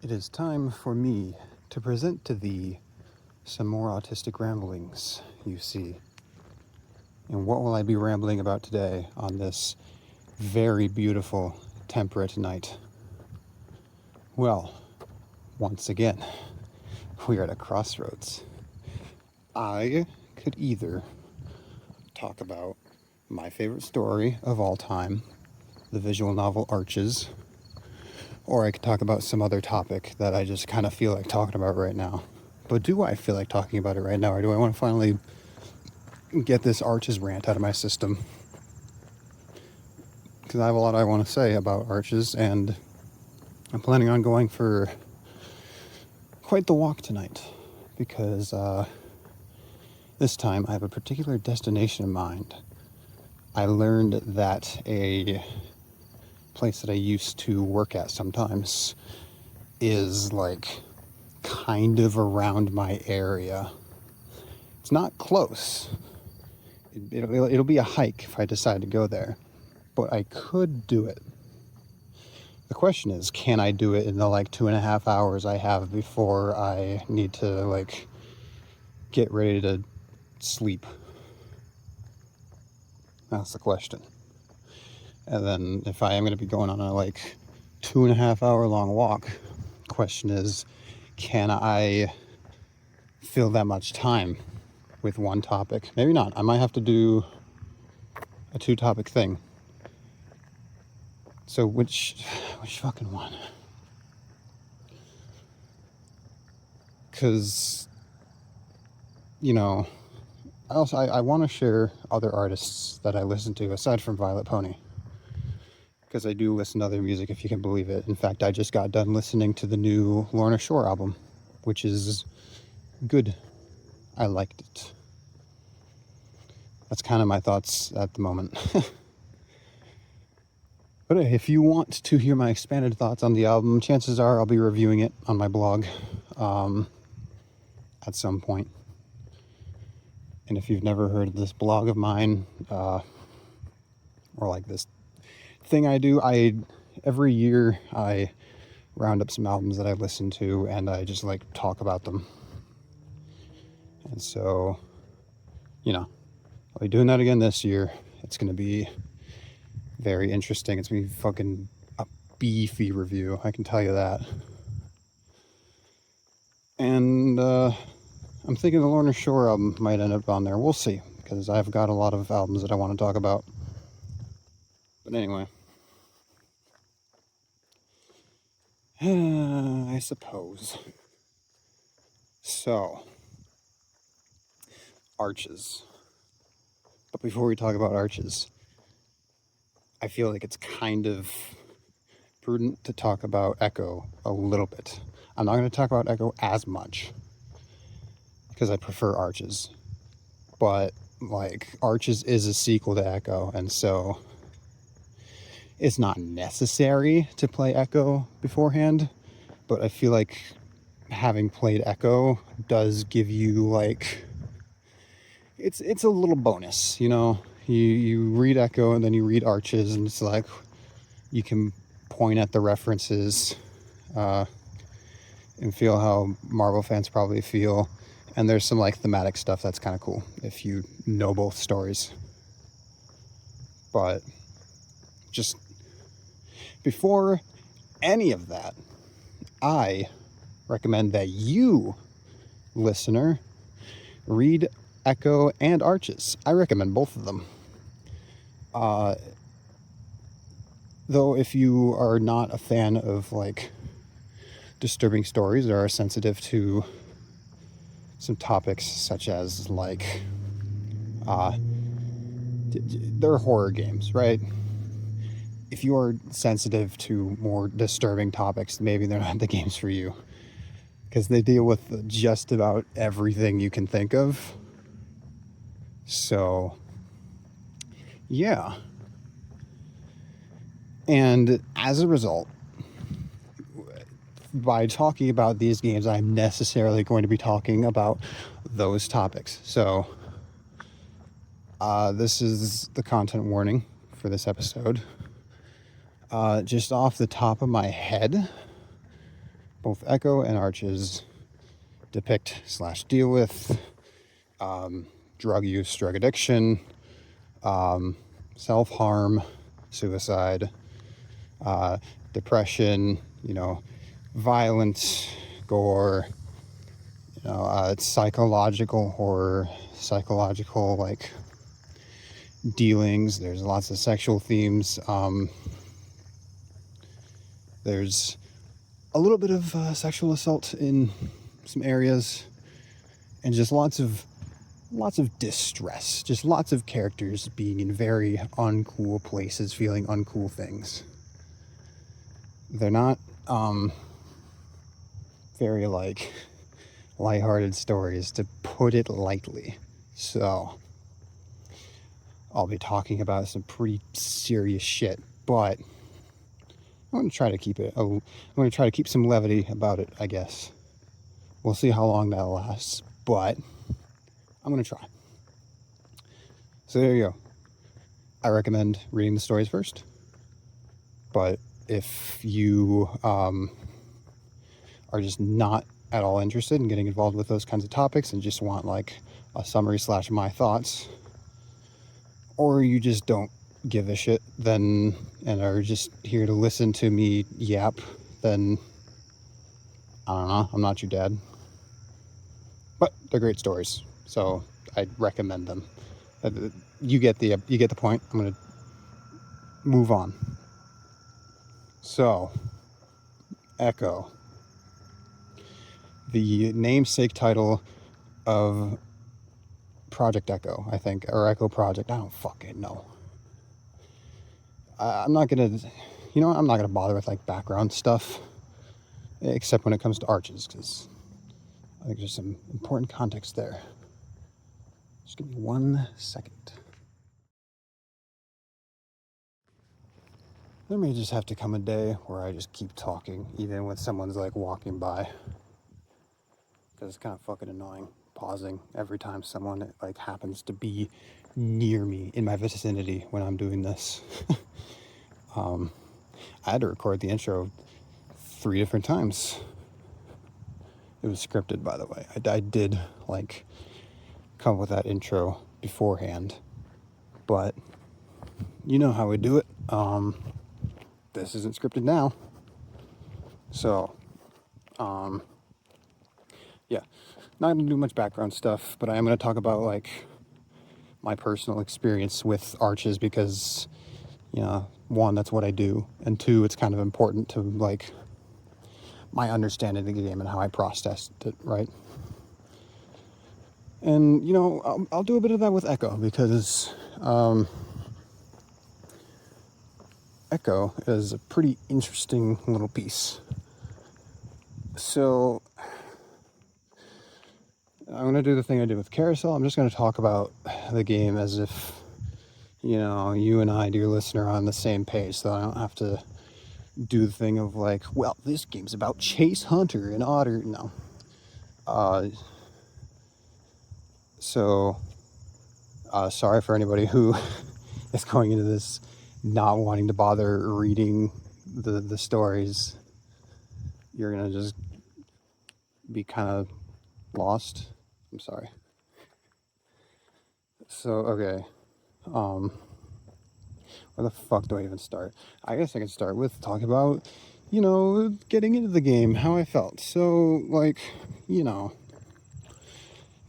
It is time for me to present to thee some more autistic ramblings, you see. And what will I be rambling about today on this very beautiful, temperate night? Well, once again, we are at a crossroads. I could either talk about my favorite story of all time, the visual novel Arches, or I could talk about some other topic that I just kind of feel like talking about right now. But do I feel like talking about it right now, or do I want to finally get this Arches rant out of my system? Because I have a lot I want to say about Arches, and I'm planning on going for quite the walk tonight. Because this time I have a particular destination in mind. I learned that a place that I used to work at sometimes is like kind of around my area. It's not close. It'll be a hike if I decide to go there, but I could do it. The question is, can I do it in the 2.5 hours I have before I need to get ready to sleep? That's the question. And then if I am going to be going on a 2.5 hour long walk, question is, can I fill that much time with one topic? Maybe not. I might have to do a 2-topic thing. So which fucking one? Because, I want to share other artists that I listen to aside from Violet Pony, because I do listen to other music, if you can believe it. In fact, I just got done listening to the new Lorna Shore album, which is good. I liked it. That's kind of my thoughts at the moment. But if you want to hear my expanded thoughts on the album, chances are I'll be reviewing it on my blog at some point. And if you've never heard of this blog of mine, or this thing I do, every year I round up some albums that I listen to and I just talk about them. And so, I'll be doing that again this year. It's going to be very interesting. It's going to be fucking a beefy review, I can tell you that. And I'm thinking the Lorna Shore album might end up on there. We'll see, because I've got a lot of albums that I want to talk about. But anyway, I suppose. So, Arches. But before we talk about Arches, I feel like it's kind of prudent to talk about Echo a little bit. I'm not going to talk about Echo as much, because I prefer Arches. But, Arches is a sequel to Echo, and so it's not necessary to play Echo beforehand, but I feel like having played Echo does give you it's a little bonus, you read Echo and then you read Arches, and it's you can point at the references and feel how Marvel fans probably feel, and there's some thematic stuff that's kind of cool if you know both stories. But just before any of that, I recommend that you, listener, read Echo and Arches. I recommend both of them. Though if you are not a fan of disturbing stories or are sensitive to some topics such as they're horror games, right? If you are sensitive to more disturbing topics, maybe they're not the games for you, because they deal with just about everything you can think of. So, yeah. And as a result, by talking about these games, I'm necessarily going to be talking about those topics. So, this is the content warning for this episode. Just off the top of my head, both Echo and Arches depict / deal with drug use, drug addiction, self-harm, suicide, depression, violence, gore, it's psychological horror, psychological like dealings. There's lots of sexual themes. There's a little bit of sexual assault in some areas, and just lots of distress. Just lots of characters being in very uncool places, feeling uncool things. They're not very like lighthearted stories, to put it lightly. So I'll be talking about some pretty serious shit, but I'm going to try to keep it. I'm going to try to keep some levity about it, I guess. We'll see how long that lasts, but I'm going to try. So there you go. I recommend reading the stories first. But if you are just not at all interested in getting involved with those kinds of topics and just want like a summary / my thoughts, or you just don't give a shit then and are just here to listen to me yap, then I don't know, I'm not your dad. But they're great stories, so I'd recommend them. You get the point. I'm gonna move on. So, Echo, the namesake title of Project Echo, I think, or Echo Project. I don't fucking know. I'm not gonna bother with like background stuff, except when it comes to Arches, because I think there's some important context there. Just give me 1 second. There may just have to come a day where I just keep talking, even when someone's like walking by, because it's kind of fucking annoying pausing every time someone like happens to be near me in my vicinity when I'm doing this. I had to record the intro 3 different times. It was scripted, by the way. I did like come up with that intro beforehand, but you know how we do it. This isn't scripted now, so yeah, not gonna do much background stuff, but I am gonna talk about like my personal experience with Arches, because 1, that's what I do, and 2, it's kind of important to like my understanding of the game and how I processed it, right? And I'll do a bit of that with Echo, because Echo is a pretty interesting little piece. So I'm going to do the thing I did with Carousel. I'm just going to talk about the game as if, you and I, dear listener, are on the same page, so I don't have to do the thing of like, well, this game's about Chase Hunter and Otter. No. Sorry for anybody who is going into this not wanting to bother reading the stories. You're gonna just be kind of lost. I'm sorry. So, okay. Where the fuck do I even start? I guess I can start with talking about, getting into the game, how I felt. So, like, when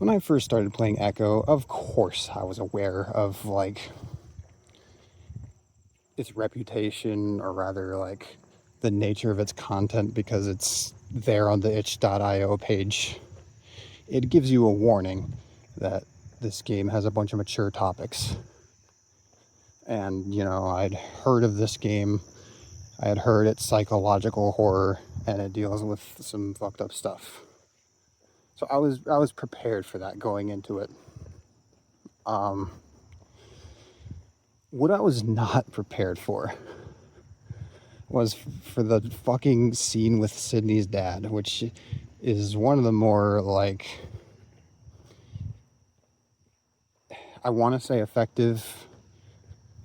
I first started playing Echo, of course I was aware of, like, its reputation, or rather, like, the nature of its content, because it's there on the itch.io page. It gives you a warning that this game has a bunch of mature topics. And, I'd heard of this game. I had heard it's psychological horror, and it deals with some fucked up stuff. So I was prepared for that going into it. What I was not prepared for was for the fucking scene with Sydney's dad, which is one of the more, like, I want to say effective.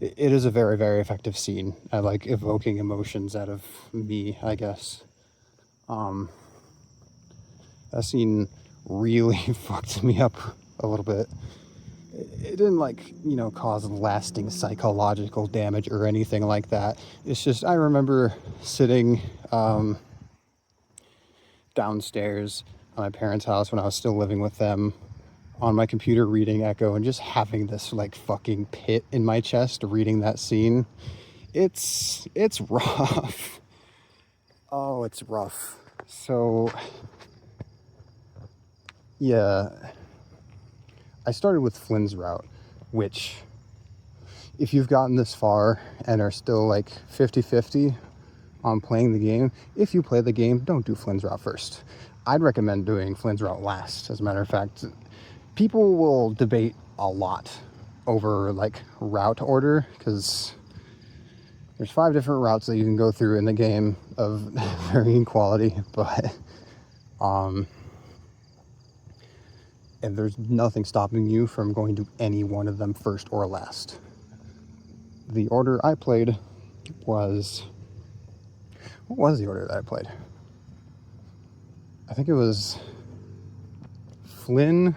It is a very, very effective scene at, like, evoking emotions out of me, I guess. That scene really fucked me up a little bit. It didn't, like, you know, cause lasting psychological damage or anything like that. It's just, I remember sitting downstairs at my parents' house when I was still living with them on my computer reading Echo and just having this, like, fucking pit in my chest reading that scene. It's rough. Oh, it's rough. So, yeah, I started with Flynn's route, which, if you've gotten this far and are still like 50-50 on playing the game, if you play the game, don't do Flynn's route first. I'd recommend doing Flynn's route last. As a matter of fact, people will debate a lot over like route order, because there's 5 different routes that you can go through in the game of varying quality, but and there's nothing stopping you from going to any one of them first or last. The order I played was... What was the order that I played? I think it was Flynn,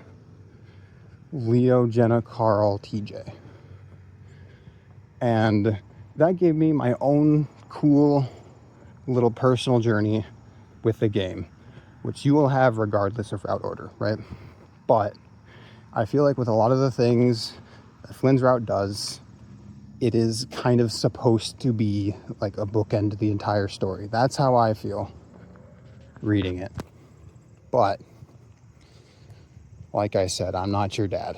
Leo, Jenna, Carl, TJ. And that gave me my own cool little personal journey with the game, which you will have regardless of route order, right? But I feel like with a lot of the things that Flynn's route does, it is kind of supposed to be like a bookend to the entire story. That's how I feel reading it. But like I said, I'm not your dad.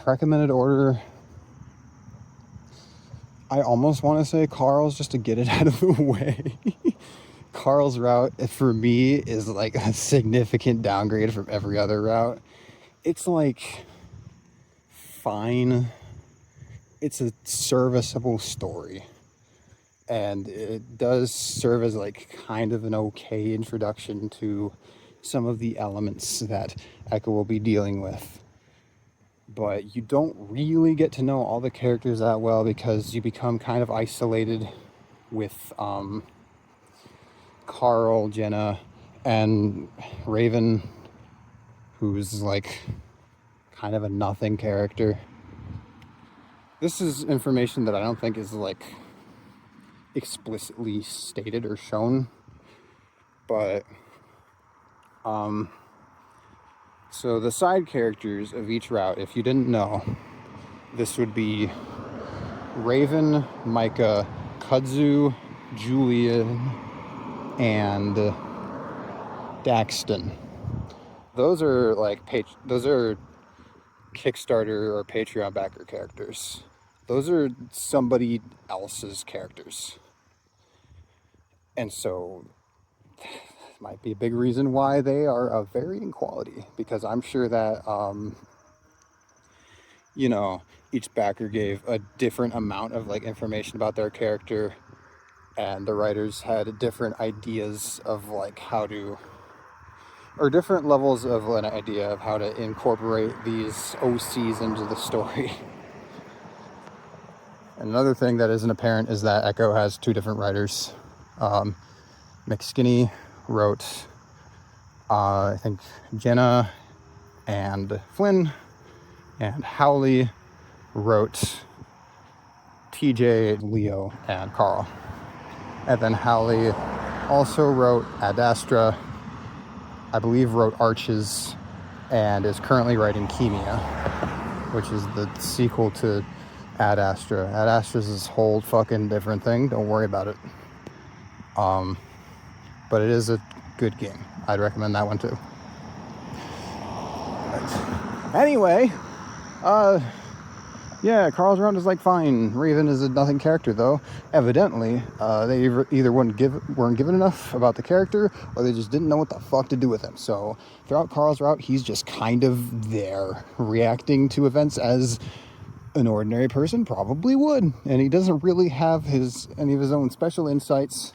Recommended order, I almost want to say Carl's, just to get it out of the way. Carl's route, for me, is like a significant downgrade from every other route. It's like fine. It's a serviceable story. And it does serve as like kind of an okay introduction to some of the elements that Echo will be dealing with. But you don't really get to know all the characters that well, because you become kind of isolated with Carl, Jenna, and Raven, who's like kind of a nothing character. This is information that I don't think is like explicitly stated or shown, but so the side characters of each route, if you didn't know, this would be Raven, Micah, Kudzu, Julian, and Daxton. Those are like those are Kickstarter or Patreon backer characters. Those are somebody else's characters. And so might be a big reason why they are of varying quality, because I'm sure that you know, each backer gave a different amount of like information about their character, and the writers had different ideas of like how to, or different levels of an idea of how to incorporate these OCs into the story. Another thing that isn't apparent is that Echo has 2 different writers. McSkinney wrote, I think, Jenna and Flynn, and Howley wrote TJ, Leo, and Carl. And then Howley also wrote Ad Astra, I believe wrote Arches, and is currently writing Chemia, which is the sequel to Ad Astra. Ad Astra's this whole fucking different thing. Don't worry about it. But it is a good game. I'd recommend that one too. But anyway, yeah, Carl's round is like fine. Raven is a nothing character though. Evidently, they either weren't given enough about the character, or they just didn't know what the fuck to do with him. So throughout Carl's route, he's just kind of there, reacting to events as an ordinary person probably would. And he doesn't really have any of his own special insights.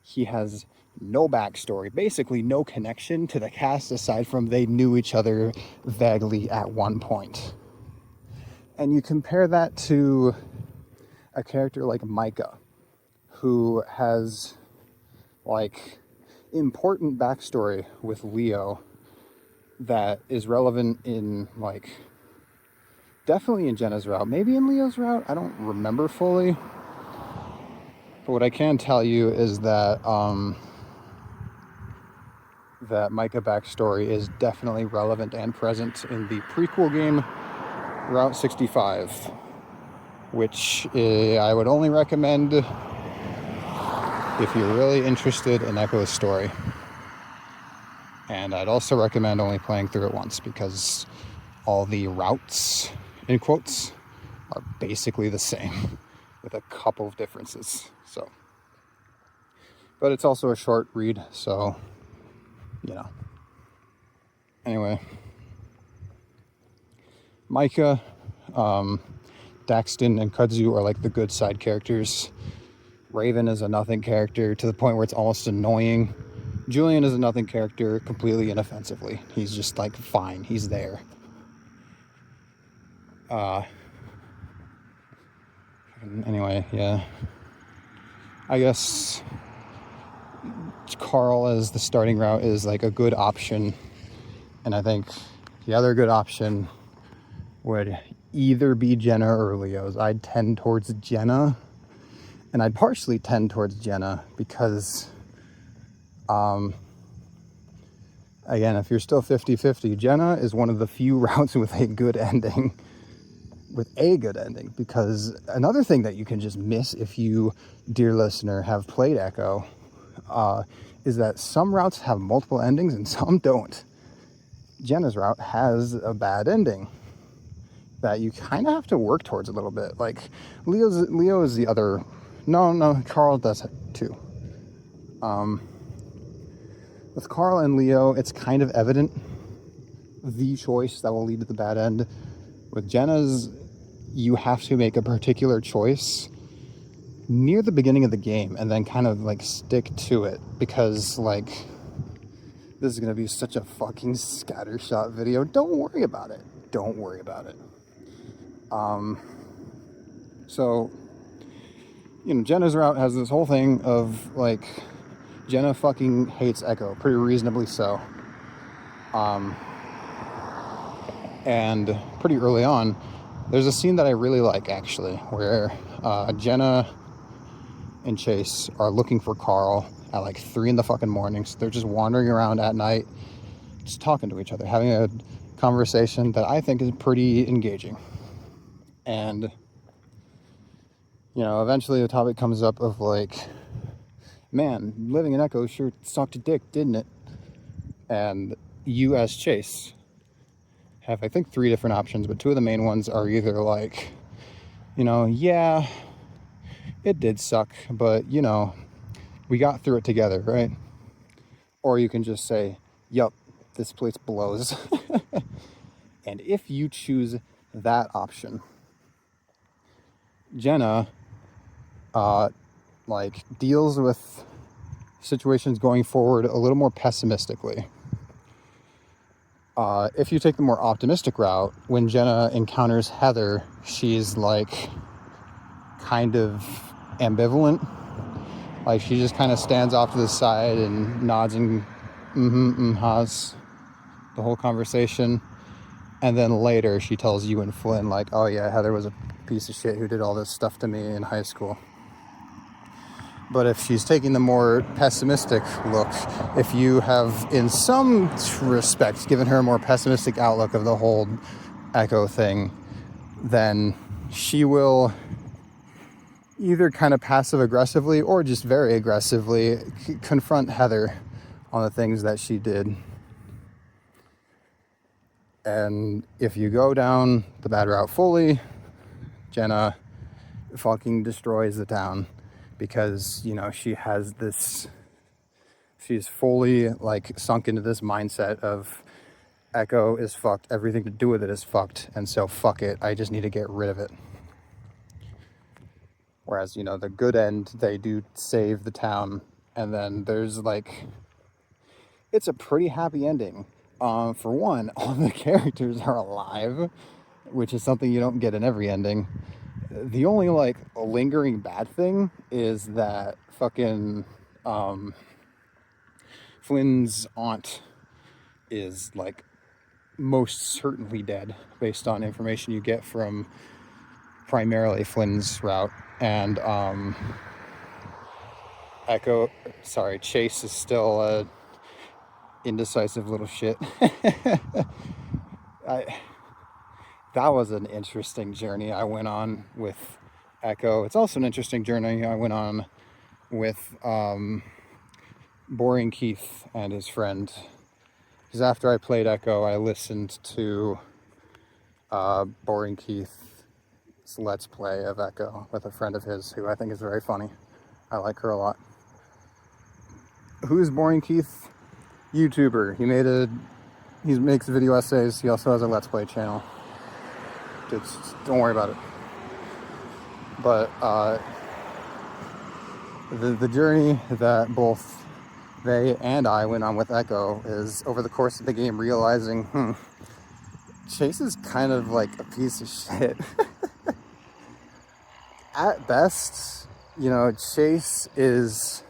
He has no backstory, basically no connection to the cast aside from they knew each other vaguely at one point. And you compare that to a character like Micah, who has like important backstory with Leo that is relevant in, like, definitely in Jenna's route, maybe in Leo's route. I don't remember fully. But what I can tell you is that that Micah backstory is definitely relevant and present in the prequel game Route 65, which I would only recommend if you're really interested in Echo's story. And I'd also recommend only playing through it once, because all the routes, in quotes, are basically the same with a couple of differences. So, but it's also a short read, so, you know. Anyway, Micah, Daxton, and Kudzu are like the good side characters. Raven is a nothing character to the point where it's almost annoying. Julian is a nothing character completely inoffensively. He's just like fine, he's there. Anyway, yeah. I guess Carl as the starting route is like a good option. And I think the other good option would either be Jenna or Leo's. I'd tend towards Jenna. And I'd partially tend towards Jenna because, again, if you're still 50-50, Jenna is one of the few routes with a good ending. Because another thing that you can just miss if you, dear listener, have played Echo, is that some routes have multiple endings and some don't. Jenna's route has a bad ending that you kind of have to work towards a little bit. Like, Leo is the other... No, Carl does it too. With Carl and Leo, it's kind of evident the choice that will lead to the bad end. With Jenna's, you have to make a particular choice near the beginning of the game and then kind of like stick to it, because like this is going to be such a fucking scattershot video. Don't worry about it. So, you know, Jenna's route has this whole thing of like, Jenna fucking hates Echo, pretty reasonably so. And pretty early on, there's a scene that I really like, actually, where Jenna and Chase are looking for Carl at like 3 in the fucking morning. So they're just wandering around at night, just talking to each other, having a conversation that I think is pretty engaging. And, you know, eventually the topic comes up of like, man, living in Echo sure sucked a dick, didn't it? And you as Chase have, I think, 3 different options, but 2 of the main ones are either like, you know, yeah, it did suck, but, you know, we got through it together, right? Or you can just say, yup, this place blows. And if you choose that option, Jenna, like, deals with situations going forward a little more pessimistically. If you take the more optimistic route, when Jenna encounters Heather, she's like kind of ambivalent. Like, she just kind of stands off to the side and nods and has the whole conversation. And then later she tells you and Flynn, like, oh yeah, Heather was a piece of shit who did all this stuff to me in high school. But if she's taking the more pessimistic look, if you have, in some respects, given her a more pessimistic outlook of the whole Echo thing, then she will either kind of passive-aggressively or just very aggressively confront Heather on the things that she did. And if you go down the bad route fully, Jenna fucking destroys the town. Because, you know, she has this, she's fully, like, sunk into this mindset of Echo is fucked, everything to do with it is fucked, and so fuck it, I just need to get rid of it. Whereas, you know, the good end, they do save the town, and then there's, like, it's a pretty happy ending. For one, all the characters are alive, which is something you don't get in every ending. The only, like, lingering bad thing is that fucking, Flynn's aunt is like most certainly dead based on information you get from primarily Flynn's route. And Chase is still a indecisive little shit. That was an interesting journey I went on with Echo. It's also an interesting journey I went on with Boring Keith and his friend. Because after I played Echo, I listened to Boring Keith's Let's Play of Echo with a friend of his who I think is very funny. I like her a lot. Who's Boring Keith? YouTuber. He makes video essays. He also has a Let's Play channel. Don't worry about it. But the journey that both they and I went on with Echo is over the course of the game realizing, Chase is kind of like a piece of shit. At best, Chase is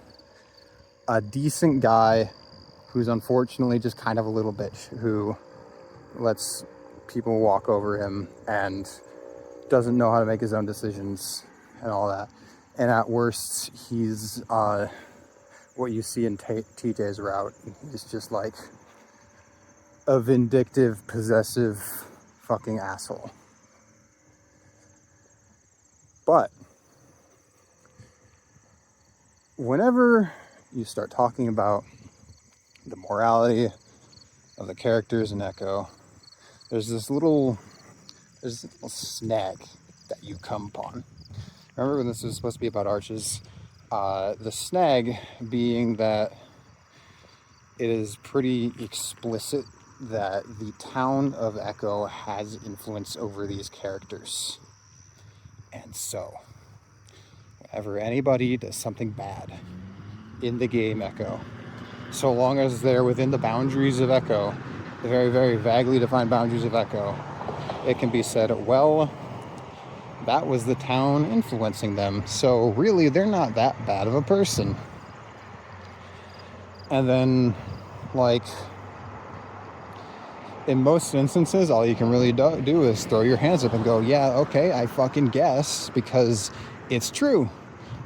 a decent guy who's unfortunately just kind of a little bitch who lets people walk over him and doesn't know how to make his own decisions and all that. And at worst, he's what you see in TJ's route. He's just like a vindictive, possessive fucking asshole. But whenever you start talking about the morality of the characters in Echo, there's this little snag that you come upon. Remember when this was supposed to be about arches? The snag being that it is pretty explicit that the town of Echo has influence over these characters. And so, whenever anybody does something bad in the game Echo, so long as they're within the boundaries of Echo, the very, very vaguely defined boundaries of Echo, it can be said, well, that was the town influencing them, so really they're not that bad of a person. And then, like, in most instances, all you can really do is throw your hands up and go, yeah, okay, I fucking guess, because it's true.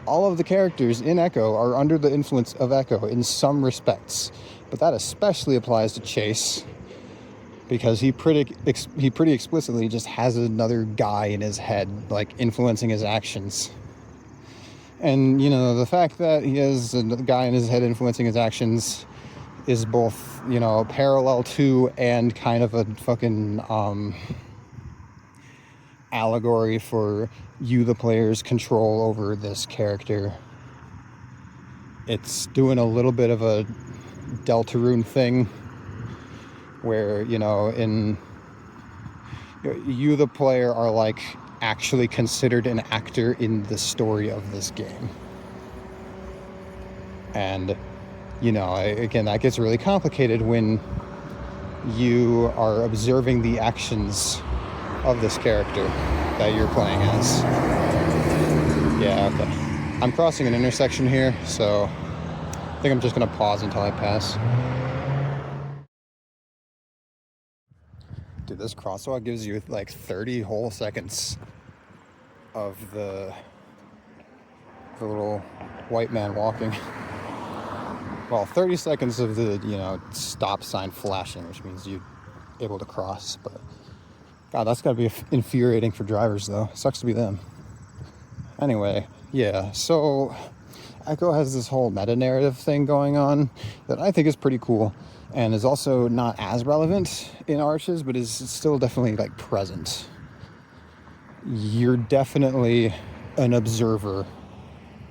All of the characters in Echo are under the influence of Echo in some respects, but that especially applies to Chase, because he pretty explicitly just has another guy in his head, like, influencing his actions. And, the fact that he has a guy in his head influencing his actions is both, parallel to and kind of a fucking allegory for you, the player's control over this character. It's doing a little bit of a Deltarune thing where, you, the player, are like actually considered an actor in the story of this game. And, again, that gets really complicated when you are observing the actions of this character that you're playing as. Yeah, okay. I'm crossing an intersection here, so I think I'm just going to pause until I pass. Dude, this crosswalk gives you like 30 whole seconds of the little white man walking. Well, 30 seconds of the, stop sign flashing, which means you're able to cross. But, God, that's got to be infuriating for drivers, though. It sucks to be them. Anyway, yeah, so Echo has this whole meta-narrative thing going on that I think is pretty cool, and is also not as relevant in Arches, but is still definitely, like, present. You're definitely an observer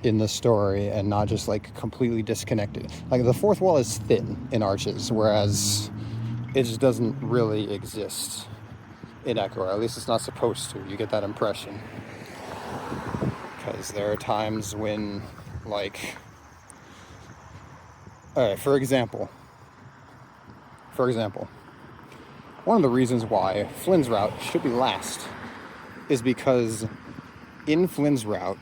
in the story and not just like completely disconnected. Like, the fourth wall is thin in Arches, whereas it just doesn't really exist in Echo, or at least it's not supposed to. You get that impression, because there are times when, like, alright, for example, one of the reasons why Flynn's route should be last is because in Flynn's route,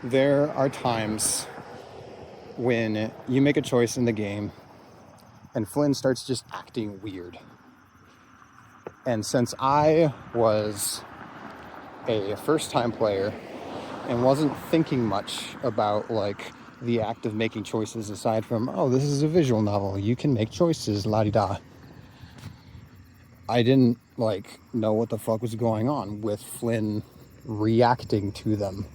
there are times when you make a choice in the game and Flynn starts just acting weird. And since I was a first-time player and wasn't thinking much about like the act of making choices aside from, oh, this is a visual novel, you can make choices, la-di-da. I didn't like know what the fuck was going on with Flynn reacting to them,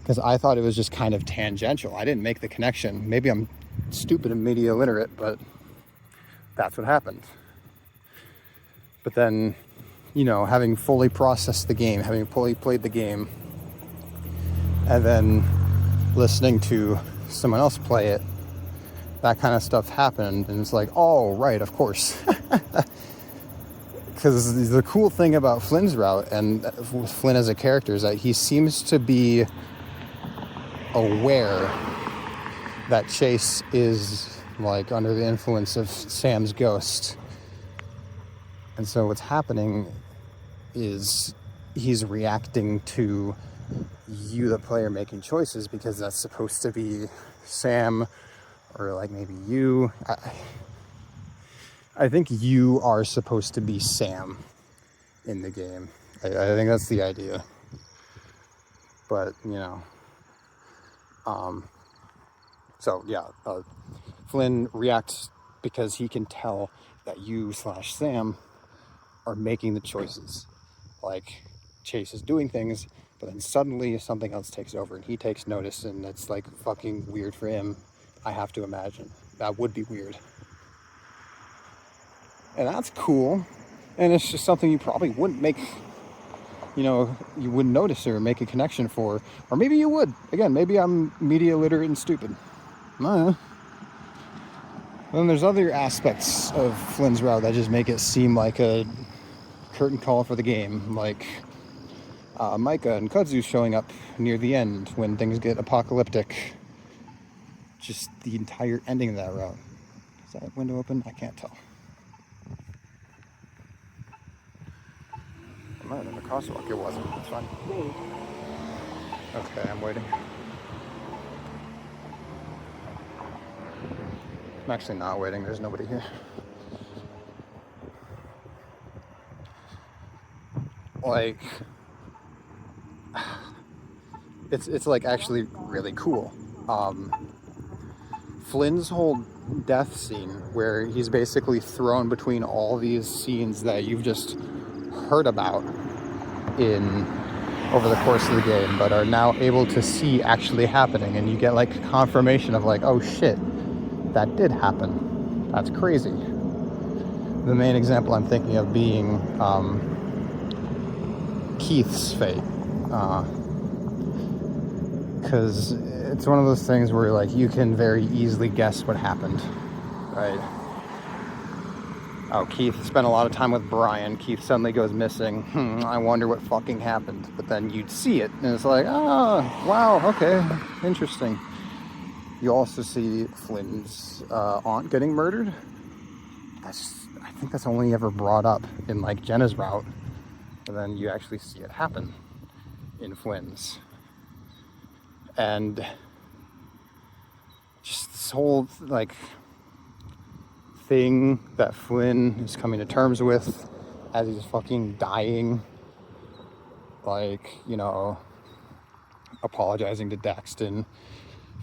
because I thought it was just kind of tangential. I didn't make the connection. Maybe I'm stupid and media illiterate, but that's what happened. But then, you know, having fully processed the game, having fully played the game, and then listening to someone else play it, that kind of stuff happened, and it's like, oh, right, of course. Because the cool thing about Flynn's route and Flynn as a character is that he seems to be aware that Chase is like under the influence of Sam's ghost. And so what's happening is he's reacting to you, the player, making choices, because that's supposed to be Sam, or like maybe you. I think you are supposed to be Sam in the game. I think that's the idea. But, you know, so yeah, Flynn reacts because he can tell that you / Sam are making the choices. Like, Chase is doing things, but then suddenly something else takes over and he takes notice, and it's like fucking weird for him, I have to imagine. That would be weird. And that's cool. And it's just something you probably wouldn't make, you know, you wouldn't notice or make a connection for. Or maybe you would. Again, maybe I'm media illiterate and stupid. I don't know. Then there's other aspects of Flynn's route that just make it seem like a curtain call for the game. Like Micah and Kudzu showing up near the end when things get apocalyptic. Just the entire ending of that route. Is that window open? I can't tell. I might have been a crosswalk. It wasn't. It's fine. Okay, I'm waiting. I'm actually not waiting. There's nobody here. Like, it's like actually really cool. Flynn's whole death scene, where he's basically thrown between all these scenes that you've just heard about in over the course of the game, but are now able to see actually happening, and you get like confirmation of like, oh shit, that did happen. That's crazy. The main example I'm thinking of being Keith's fate, because it's one of those things where like you can very easily guess what happened, right? Oh, Keith spent a lot of time with Brian. Keith suddenly goes missing. I wonder what fucking happened. But then you'd see it, and it's like, oh, wow, okay, interesting. You also see Flynn's aunt getting murdered. I think that's only ever brought up in like Jenna's route. And then you actually see it happen in Flynn's. And just this whole like thing that Flynn is coming to terms with as he's fucking dying, like, you know, apologizing to Daxton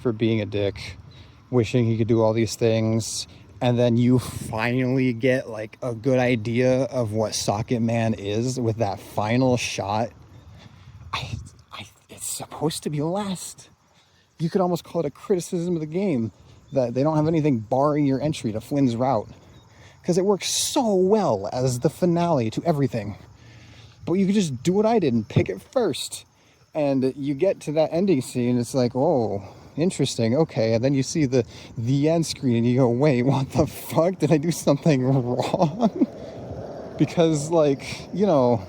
for being a dick, wishing he could do all these things, and then you finally get like a good idea of what Socket Man is with that final shot. It's supposed to be last. You could almost call it a criticism of the game that they don't have anything barring your entry to Flynn's route, because it works so well as the finale to everything. But you could just do what I did and pick it first, and you get to that ending scene, it's like, oh, interesting, okay, and then you see the end screen and you go, wait, what the fuck, did I do something wrong? Because, like, you know,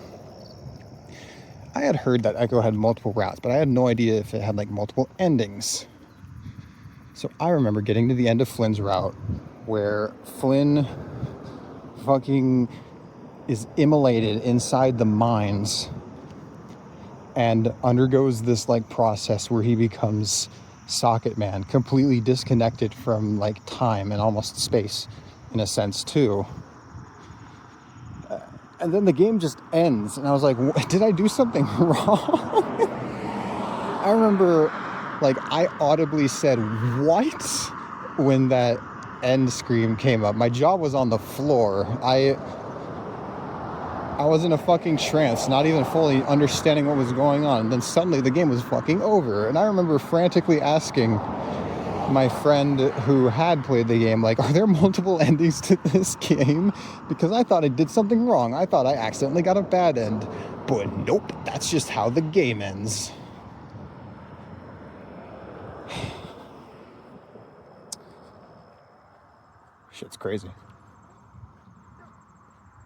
I had heard that Echo had multiple routes, but I had no idea if it had like multiple endings. So I remember getting to the end of Flynn's route where Flynn fucking is immolated inside the mines and undergoes this like process where he becomes Socket Man, completely disconnected from like time and almost space in a sense too. And then the game just ends, and I was like, did I do something wrong? I remember, like, I audibly said, what? When that end scream came up. My jaw was on the floor. I was in a fucking trance, not even fully understanding what was going on. And then suddenly the game was fucking over. And I remember frantically asking my friend who had played the game, like, are there multiple endings to this game? Because I thought I did something wrong. I thought I accidentally got a bad end. But nope, that's just how the game ends. Shit's crazy.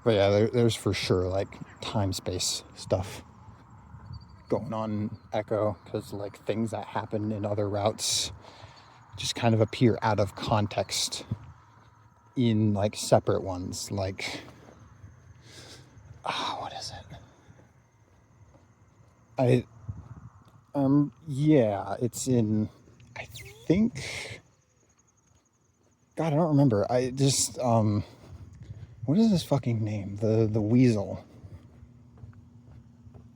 But yeah, there's for sure, like, time-space stuff going on in Echo, because, like, things that happen in other routes just kind of appear out of context in, like, separate ones. Like, what is it? Yeah, it's in, I think, God, I don't remember. I just, what is his fucking name? The weasel.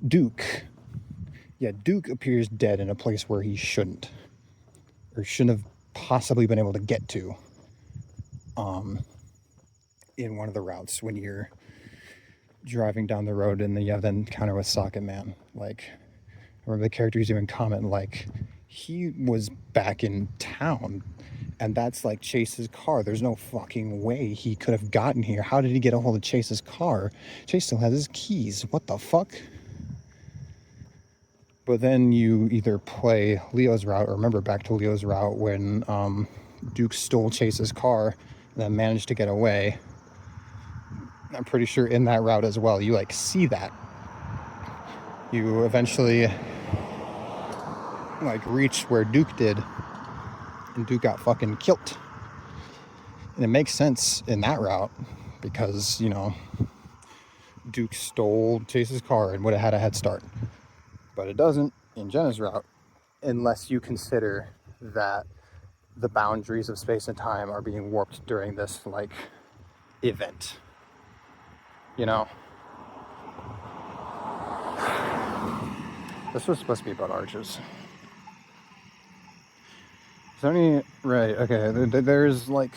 Duke. Yeah, Duke appears dead in a place where he shouldn't. Or shouldn't have possibly been able to get to. In one of the routes when you're driving down the road and then you have that encounter with Socket Man. Like, I remember the characters even comment, like, he was back in town, and that's, like, Chase's car. There's no fucking way he could have gotten here. How did he get a hold of Chase's car? Chase still has his keys. What the fuck? But then you either play Leo's route or remember back to Leo's route when Duke stole Chase's car and then managed to get away. I'm pretty sure in that route as well, you, like, see that. You eventually, like, reach where Duke did, and Duke got fucking killed. And it makes sense in that route because, you know, Duke stole Chase's car and would have had a head start. But it doesn't in Jenna's route unless you consider that the boundaries of space and time are being warped during this, like, event. You know? This was supposed to be about arches. Is there any... Right, okay. There's, like,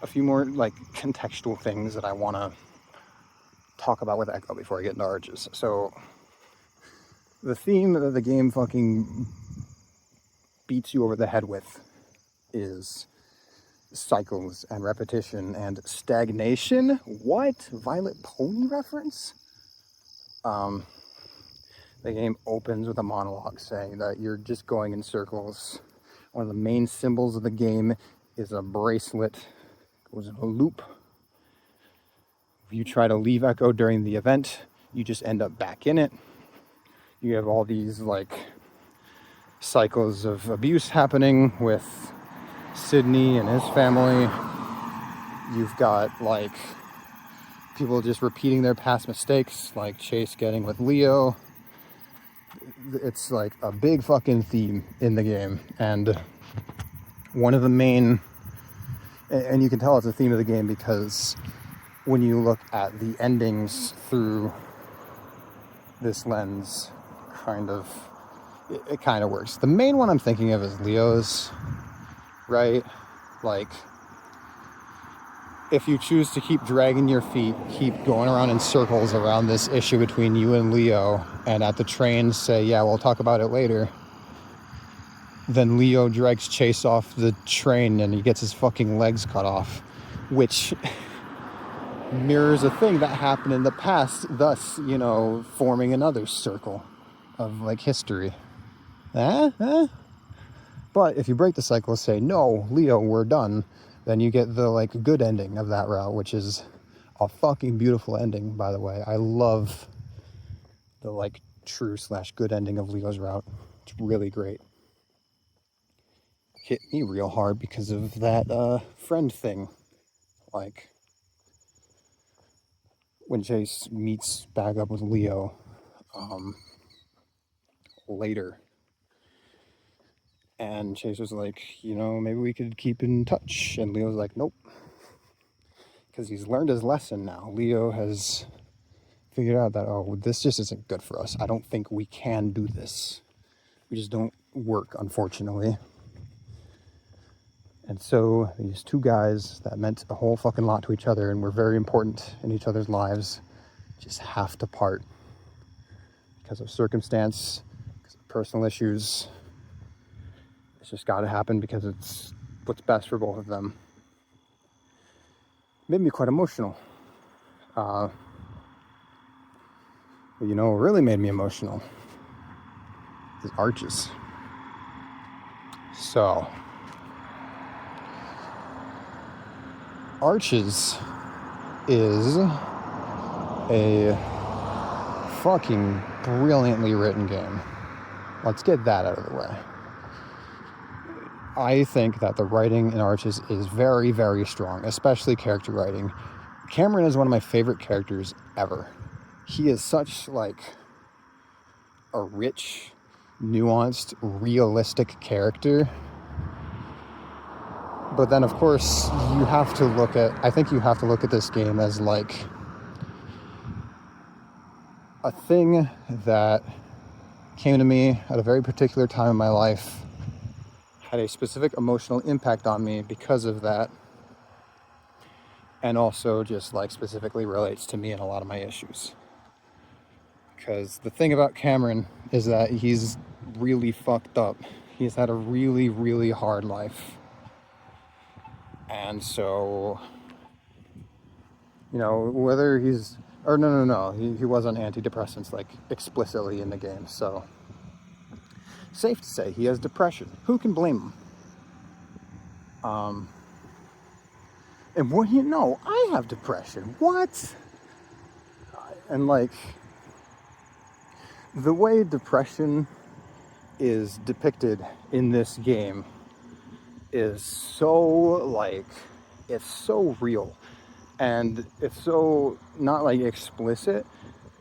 a few more, like, contextual things that I want to talk about with Echo before I get into arches. So, the theme that the game fucking beats you over the head with is cycles and repetition and stagnation. What? Violet Pony reference? The game opens with a monologue saying that you're just going in circles. One of the main symbols of the game is a bracelet. It goes in a loop. If you try to leave Echo during the event, you just end up back in it. You have all these, like, cycles of abuse happening with Sydney and his family. You've got, like, people just repeating their past mistakes, like Chase getting with Leo. It's like a big fucking theme in the game, and one of the main, and you can tell it's a theme of the game because when you look at the endings through this lens, it kind of works. The main one I'm thinking of is Leo's, right? Like, if you choose to keep dragging your feet, keep going around in circles around this issue between you and Leo, and at the train say, yeah, we'll talk about it later, then Leo drags Chase off the train and he gets his fucking legs cut off, which mirrors a thing that happened in the past, thus, you know, forming another circle of, like, history. But if you break the cycle, say, no, Leo, we're done, then you get the, like, good ending of that route, which is a fucking beautiful ending, by the way. I love the, like, true/good ending of Leo's route. It's really great. Hit me real hard because of that friend thing. Like, when Chase meets back up with Leo later, And Chase was like, maybe we could keep in touch. And Leo was like, nope. Because he's learned his lesson now. Leo has figured out that, this just isn't good for us. I don't think we can do this. We just don't work, unfortunately. And so these two guys that meant a whole fucking lot to each other and were very important in each other's lives just have to part because of circumstance, because of personal issues. It's just got to happen because it's what's best for both of them. It made me quite emotional. But what really made me emotional is Arches. So, Arches is a fucking brilliantly written game. Let's get that out of the way. I think that the writing in Arches is very, very strong, especially character writing. Cameron is one of my favorite characters ever. He is such a rich, nuanced, realistic character. But then, of course, you have to look at this game as a thing that came to me at a very particular time in my life, had a specific emotional impact on me because of that, and also just specifically relates to me and a lot of my issues. Because the thing about Cameron is that he's really fucked up. He's had a really, really hard life. And so, whether he's, or no, he was on antidepressants, explicitly in the game. So, safe to say he has depression. Who can blame him? And what I have depression. What? And the way depression is depicted in this game is so it's so real, and it's so not explicit,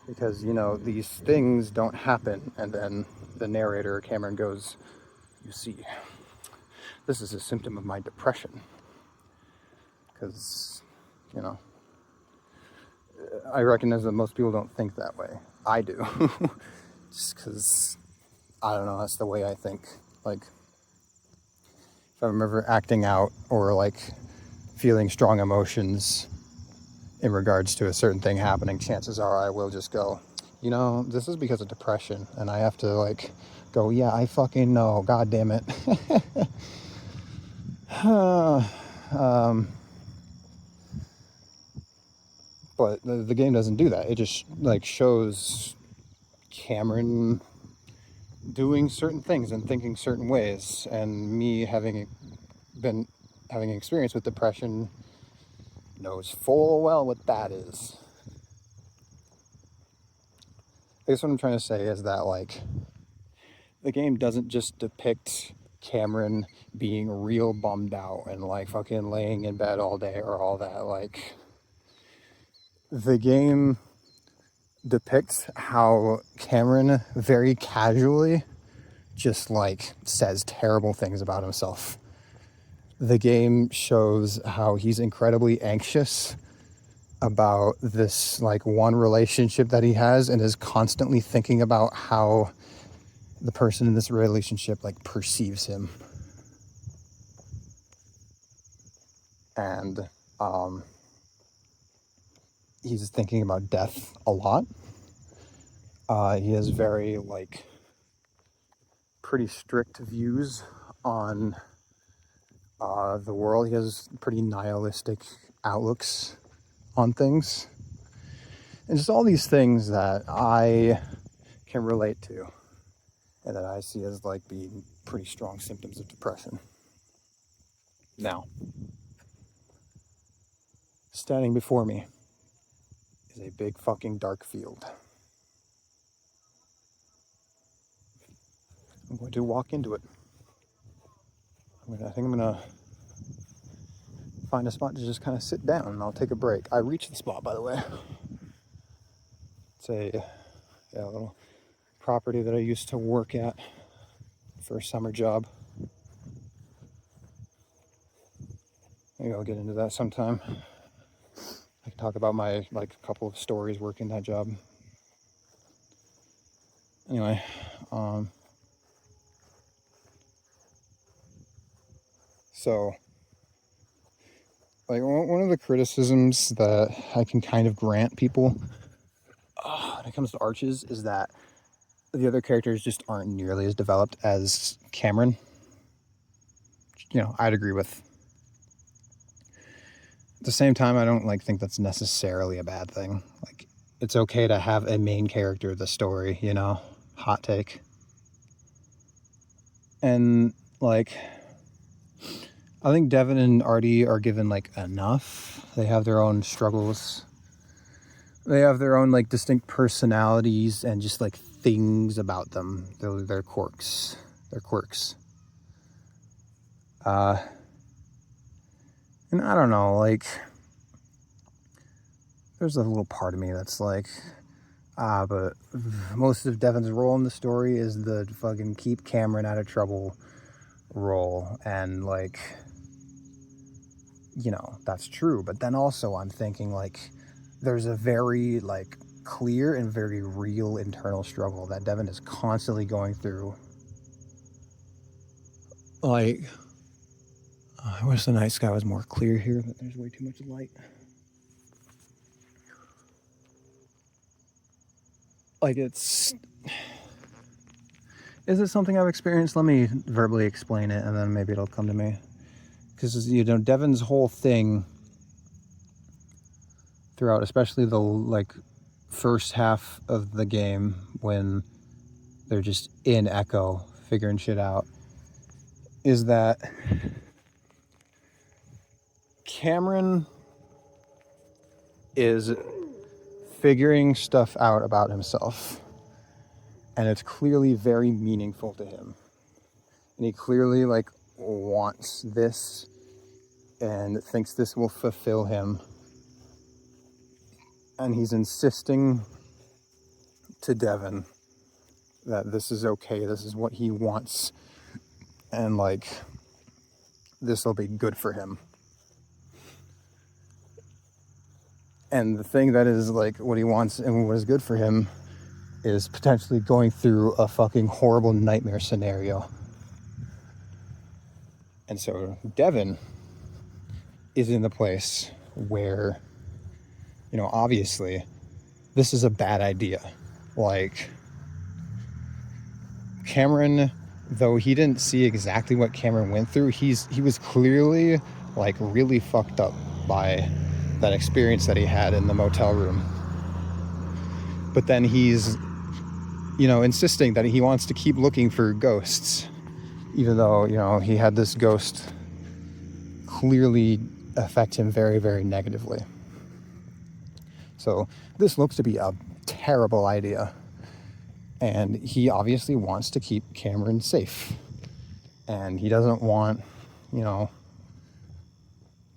because these things don't happen, and then the narrator Cameron goes, you see, this is a symptom of my depression, because I recognize that most people don't think that way. I do. Just because, I don't know, that's the way I think. If I'm ever acting out or feeling strong emotions in regards to a certain thing happening, chances are I will just go, this is because of depression. And I have to go, yeah, I fucking know, god damn it. But the game doesn't do that. It just shows Cameron doing certain things and thinking certain ways, and me having experience with depression knows full well what that is. I guess what I'm trying to say is that the game doesn't just depict Cameron being real bummed out and fucking laying in bed all day or all that. The game depicts how Cameron very casually just says terrible things about himself. The game shows how he's incredibly anxious about this one relationship that he has, and is constantly thinking about how the person in this relationship perceives him. And he's thinking about death a lot. He has very pretty strict views on the world. He has pretty nihilistic outlooks on things, and just all these things that I can relate to, and that I see as being pretty strong symptoms of depression. Now, standing before me is a big fucking dark field. I'm going to walk into it. I think I'm gonna find a spot to just kind of sit down, and I'll take a break. I reached the spot, by the way. It's a little property that I used to work at for a summer job. Maybe I'll get into that sometime. I can talk about my like couple of stories working that job. Anyway, so like one of the criticisms that I can kind of grant people when it comes to Arches is that the other characters just aren't nearly as developed as Cameron. You know, I'd agree with. At the same time, I don't like think that's necessarily a bad thing. Like, it's okay to have a main character of the story, you know? Hot take. And like, I think Devin and Artie are given like enough. They have their own struggles. They have their own like distinct personalities and just like things about them. Their quirks. Their quirks. And I don't know, like, there's a little part of me that's like, but most of Devin's role in the story is the fucking keep Cameron out of trouble role. And like, you know, that's true. But then also I'm thinking like, there's a very like clear and very real internal struggle that Devin is constantly going through. Like, I wish the night sky was more clear here, but there's way too much light. Like, is it something I've experienced? Let me verbally explain it, and then maybe it'll come to me. Because, you know, Devin's whole thing throughout, especially the, like, first half of the game when they're just in Echo figuring shit out, is that Cameron is figuring stuff out about himself, and it's clearly very meaningful to him, and he clearly like wants this and thinks this will fulfill him, and he's insisting to Devin that this is okay, this is what he wants, and like this will be good for him. And the thing that is like what he wants and what is good for him is potentially going through a fucking horrible nightmare scenario. And so Devin is in the place where, you know, obviously this is a bad idea. Like, Cameron, though he didn't see exactly what Cameron went through, he was clearly like really fucked up by that experience that he had in the motel room. But then he's, you know, insisting that he wants to keep looking for ghosts, even though, you know, he had this ghost clearly affect him very, very negatively. So this looks to be a terrible idea. And he obviously wants to keep Cameron safe. And he doesn't want, you know,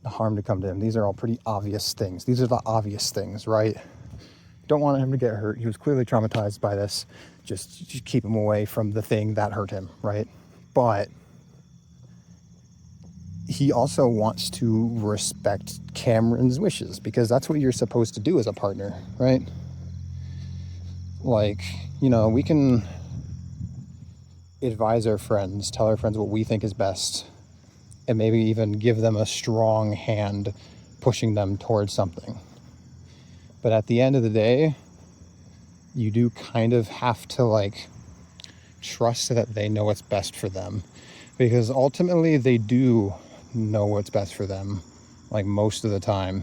the harm to come to him. These are all pretty obvious things. These are the obvious things, right? Don't want him to get hurt. He was clearly traumatized by this. Just keep him away from the thing that hurt him, right? But he also wants to respect Cameron's wishes, because that's what you're supposed to do as a partner, right? Like, you know, we can advise our friends, tell our friends what we think is best, and maybe even give them a strong hand pushing them towards something. But at the end of the day, you do kind of have to like trust that they know what's best for them, because ultimately they do know what's best for them, like most of the time.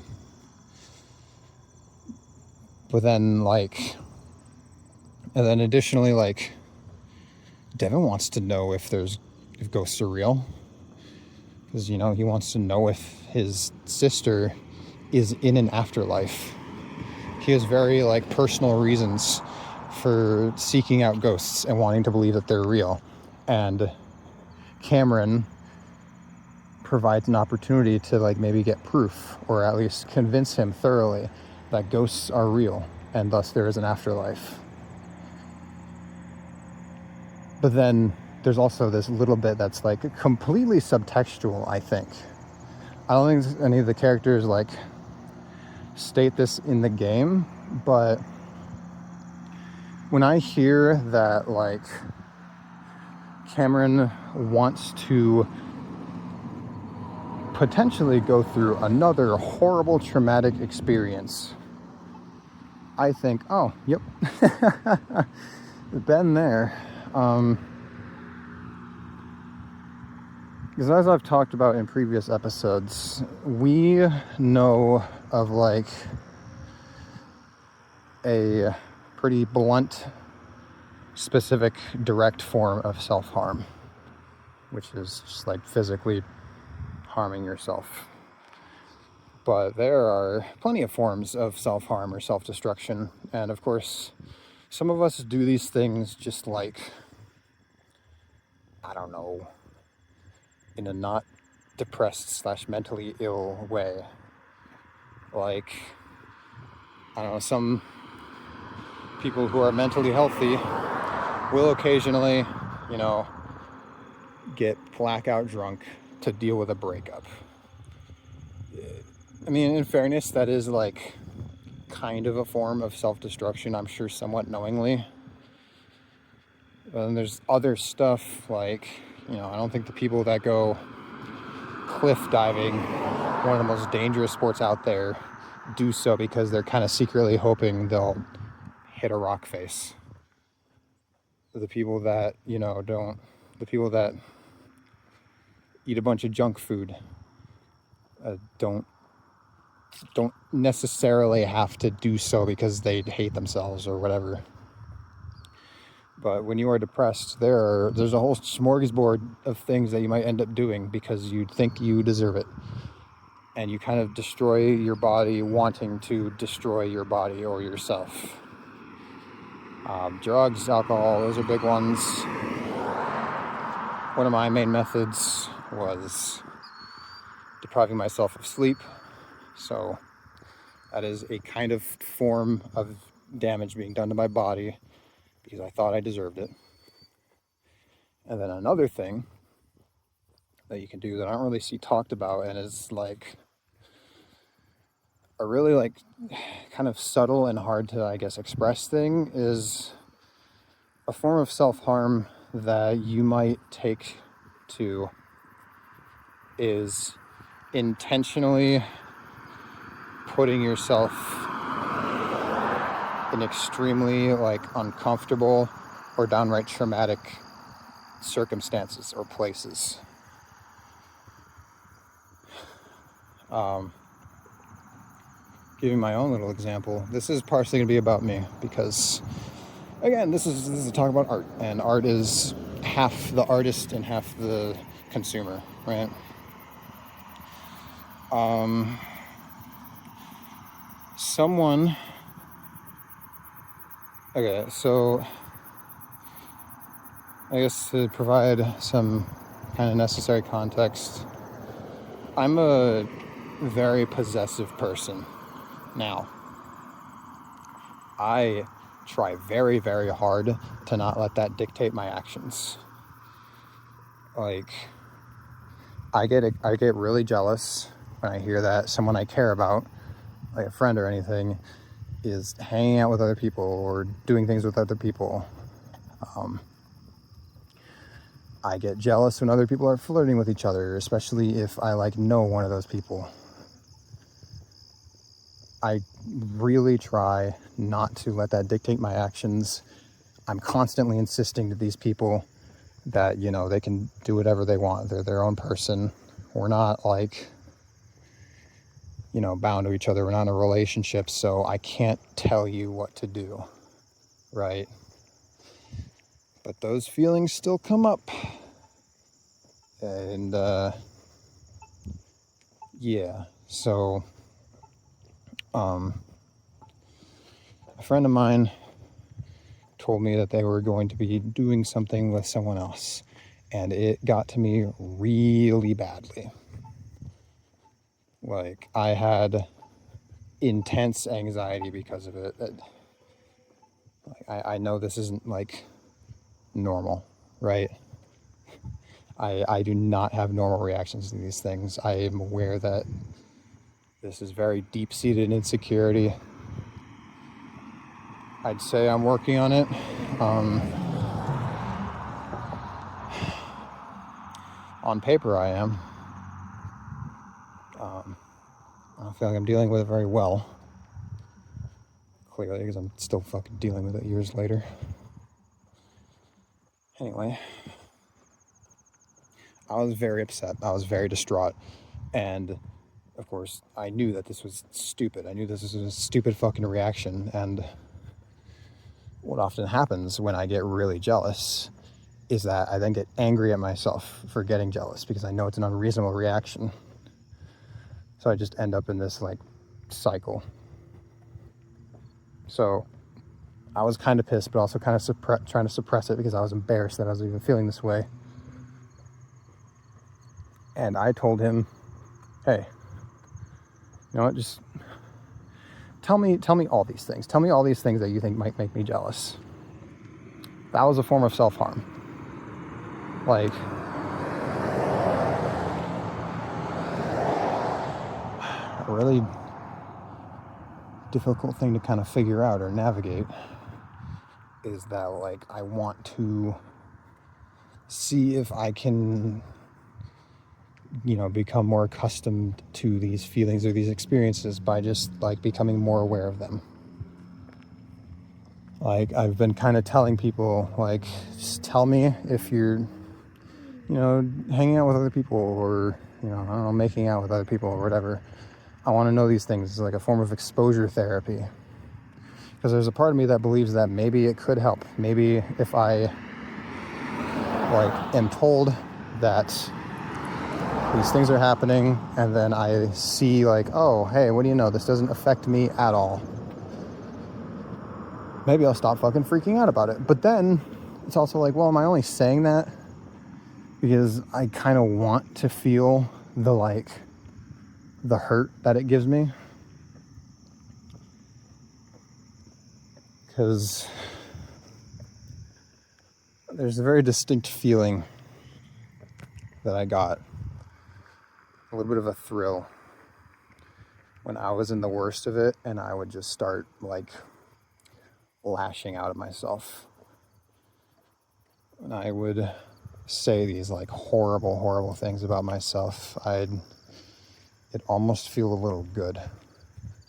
But then like, and then additionally, like, Devin wants to know if ghosts are real, because, you know, he wants to know if his sister is in an afterlife. He has very like personal reasons for seeking out ghosts and wanting to believe that they're real. And Cameron provides an opportunity to like maybe get proof, or at least convince him thoroughly that ghosts are real and thus there is an afterlife. But then there's also this little bit that's like completely subtextual, I think. I don't think any of the characters like state this in the game, but when I hear that like Cameron wants to potentially go through another horrible traumatic experience, I think, oh, yep, been there. Because as I've talked about in previous episodes, we know of like a pretty blunt, specific, direct form of self-harm, which is just like physically harming yourself. But there are plenty of forms of self-harm or self-destruction, and of course, some of us do these things just like, I don't know, in a not depressed / mentally ill way. Like, I don't know, some people who are mentally healthy will occasionally, you know, get blackout drunk to deal with a breakup. I mean, in fairness, that is like kind of a form of self-destruction, I'm sure, somewhat knowingly. But then there's other stuff like, you know, I don't think the people that go cliff diving, one of the most dangerous sports out there, do so because they're kind of secretly hoping they'll hit a rock face. The people that, you know, the people that eat a bunch of junk food don't necessarily have to do so because they hate themselves or whatever. But when you are depressed, there's a whole smorgasbord of things that you might end up doing because you think you deserve it. And you kind of destroy your body wanting to destroy your body or yourself. Drugs, alcohol, those are big ones. One of my main methods was depriving myself of sleep. So that is a kind of form of damage being done to my body because I thought I deserved it. And then another thing that you can do that I don't really see talked about and is like a really like kind of subtle and hard to, I guess, express thing is a form of self-harm that you might take to is intentionally putting yourself in extremely like uncomfortable or downright traumatic circumstances or places. Giving my own little example, this is partially going to be about me because, again, this is a talk about art, and art is half the artist and half the consumer, right? Okay, so I guess to provide some kind of necessary context, I'm a very possessive person. Now, I try very, very hard to not let that dictate my actions. Like, I get really jealous when I hear that someone I care about, like a friend or anything, is hanging out with other people or doing things with other people. I get jealous when other people are flirting with each other, especially if I like know one of those people. I really try not to let that dictate my actions. I'm constantly insisting to these people that, you know, they can do whatever they want. They're their own person. We're not like, you know, bound to each other. We're not in a relationship, so I can't tell you what to do, right? But those feelings still come up. And, yeah, so, a friend of mine told me that they were going to be doing something with someone else, and it got to me really badly. Like, I had intense anxiety because of it. I know this isn't like normal, right? I do not have normal reactions to these things. I am aware that this is very deep-seated insecurity. I'd say I'm working on it. On paper, I am. I don't feel like I'm dealing with it very well. Clearly, because I'm still fucking dealing with it years later. Anyway, I was very upset. I was very distraught. And, of course, I knew that this was stupid. I knew this was a stupid fucking reaction. And what often happens when I get really jealous is that I then get angry at myself for getting jealous because I know it's an unreasonable reaction. So I just end up in this, like, cycle. So I was kind of pissed, but also kind of trying to suppress it because I was embarrassed that I was even feeling this way. And I told him, hey, you know what, just tell me all these things. Tell me all these things that you think might make me jealous. That was a form of self-harm. Like, a really difficult thing to kind of figure out or navigate is that, like, I want to see if I can, you know, become more accustomed to these feelings or these experiences by just, like, becoming more aware of them. Like, I've been kind of telling people, like, just tell me if you're, you know, hanging out with other people or, you know, I don't know, making out with other people or whatever. I want to know these things. It's like a form of exposure therapy. Because there's a part of me that believes that maybe it could help. Maybe if I, like, am told that these things are happening and then I see, like, oh, hey, what do you know? This doesn't affect me at all. Maybe I'll stop fucking freaking out about it. But then it's also like, well, am I only saying that because I kind of want to feel the, like, the hurt that it gives me? Because there's a very distinct feeling that I got, a little bit of a thrill, when I was in the worst of it and I would just start, like, lashing out at myself. And I would say these, like, horrible things about myself. It'd almost feel a little good,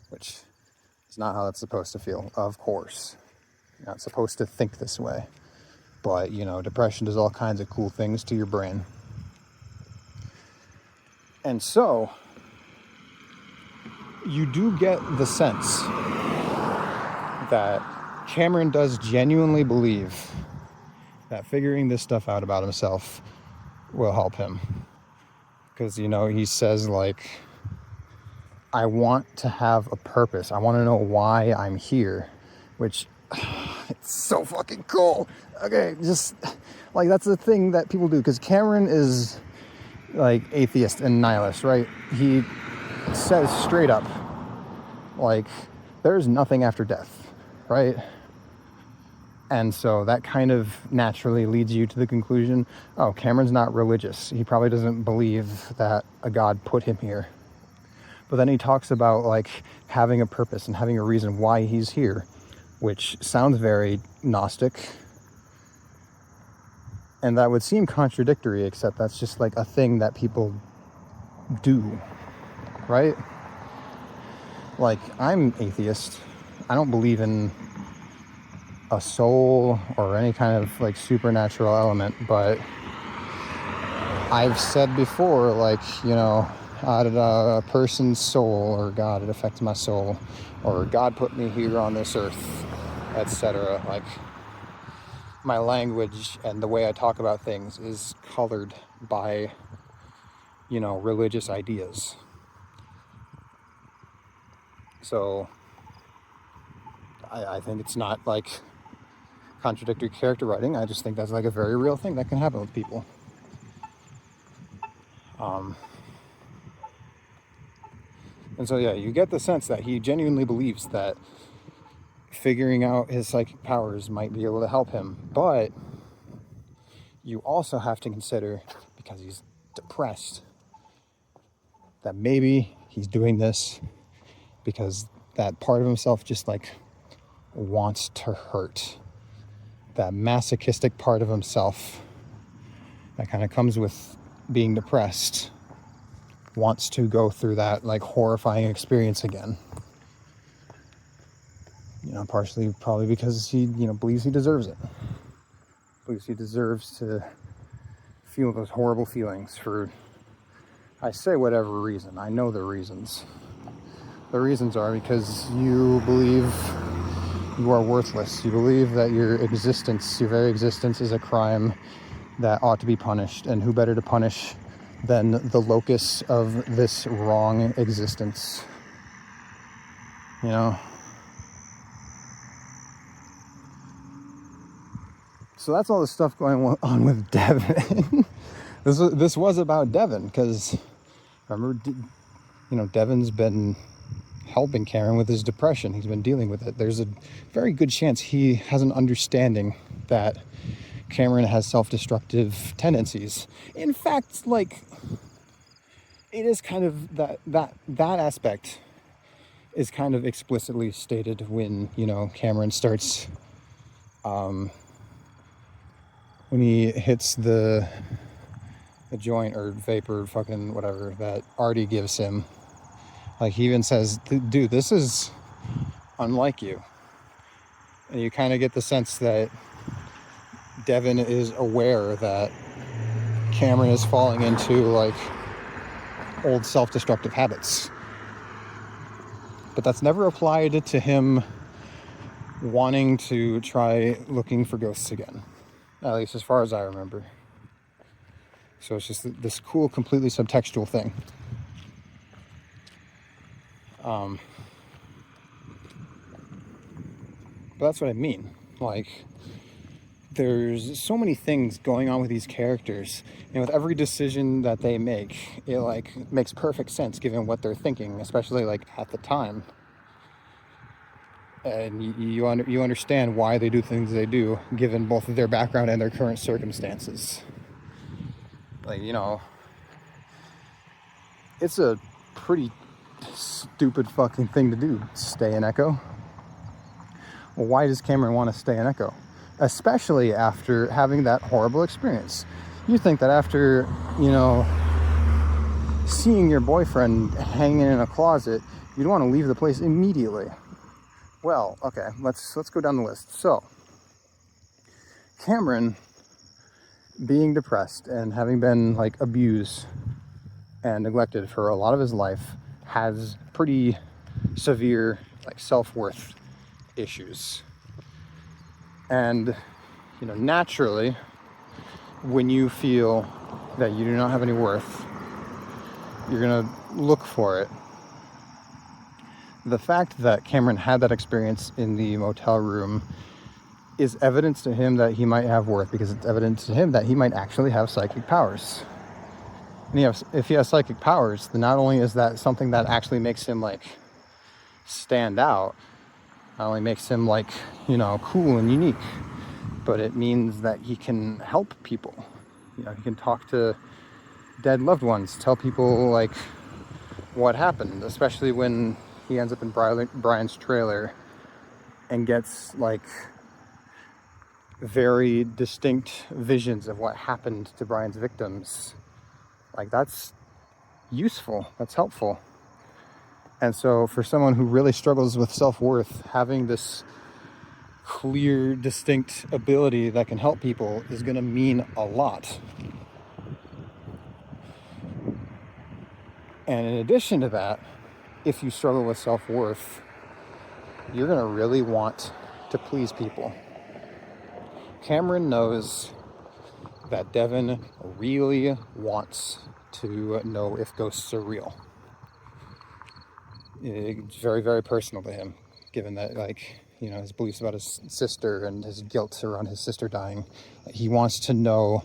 which is not how that's supposed to feel, of course. You're not supposed to think this way. But, you know, depression does all kinds of cool things to your brain. And so, you do get the sense that Cameron does genuinely believe that figuring this stuff out about himself will help him. Because, you know, he says, like, I want to have a purpose. I want to know why I'm here, which, it's so fucking cool. Okay, just, like, that's the thing that people do, because Cameron is, like, atheist and nihilist, right? He says straight up, like, there's nothing after death, right? And so that kind of naturally leads you to the conclusion, oh, Cameron's not religious. He probably doesn't believe that a God put him here. But then he talks about, like, having a purpose and having a reason why he's here, which sounds very Gnostic. And that would seem contradictory, except that's just, like, a thing that people do, right? Like, I'm atheist. I don't believe in a soul or any kind of, like, supernatural element, but I've said before, like, you know, a person's soul, or God, it affects my soul, or God put me here on this earth, etc. Like, my language and the way I talk about things is colored by, you know, religious ideas. So I think it's not, like, contradictory character writing. I just think that's, like, a very real thing that can happen with people. And so, yeah, you get the sense that he genuinely believes that figuring out his psychic powers might be able to help him. But you also have to consider, because he's depressed, that maybe he's doing this because that part of himself just like wants to hurt. That masochistic part of himself that kind of comes with being depressed wants to go through that like horrifying experience again. Partially probably because he, believes he deserves it. Believes he deserves to feel those horrible feelings for, I say whatever reason. I know the reasons. The reasons are because you believe you are worthless. You believe that your existence, your very existence, is a crime that ought to be punished. And who better to punish than the locus of this wrong existence? So that's all the stuff going on with Devin. This was about Devin, because remember, Devin's been helping Cameron with his depression. He's been dealing with it. There's a very good chance he has an understanding that Cameron has self-destructive tendencies. In fact, like, it is kind of that aspect is kind of explicitly stated when, Cameron starts, when he hits the joint or vape or fucking whatever that Artie gives him. Like, he even says, dude, this is unlike you. And you kind of get the sense that Devin is aware that Cameron is falling into like old self-destructive habits. But that's never applied to him wanting to try looking for ghosts again. At least as far as I remember. So it's just this cool, completely subtextual thing. But that's what I mean. Like, there's so many things going on with these characters, and with every decision that they make, it like makes perfect sense given what they're thinking, especially like at the time. And you understand why they do things they do, given both of their background and their current circumstances. Like, it's a pretty stupid fucking thing to do, stay in Echo. Well, why does Cameron want to stay in Echo? Especially after having that horrible experience. You think that after, seeing your boyfriend hanging in a closet, you'd want to leave the place immediately. Well, okay, let's go down the list. So, Cameron, being depressed and having been like abused and neglected for a lot of his life, has pretty severe like self-worth issues. And naturally, when you feel that you do not have any worth, you're gonna look for it. The fact that Cameron had that experience in the motel room is evidence to him that he might have worth, because it's evidence to him that he might actually have psychic powers. And if he has psychic powers, then not only is that something that actually makes him like stand out, not only makes him like, cool and unique, but it means that he can help people. He can talk to dead loved ones, tell people like what happened, especially when he ends up in Brian's trailer and gets like very distinct visions of what happened to Brian's victims. Like, that's useful, that's helpful. And so for someone who really struggles with self-worth, having this clear, distinct ability that can help people is going to mean a lot. And in addition to that, if you struggle with self-worth, you're going to really want to please people. Cameron knows that Devin really wants to know if ghosts are real. It's very, very personal to him, given that, like, his beliefs about his sister and his guilt around his sister dying. He wants to know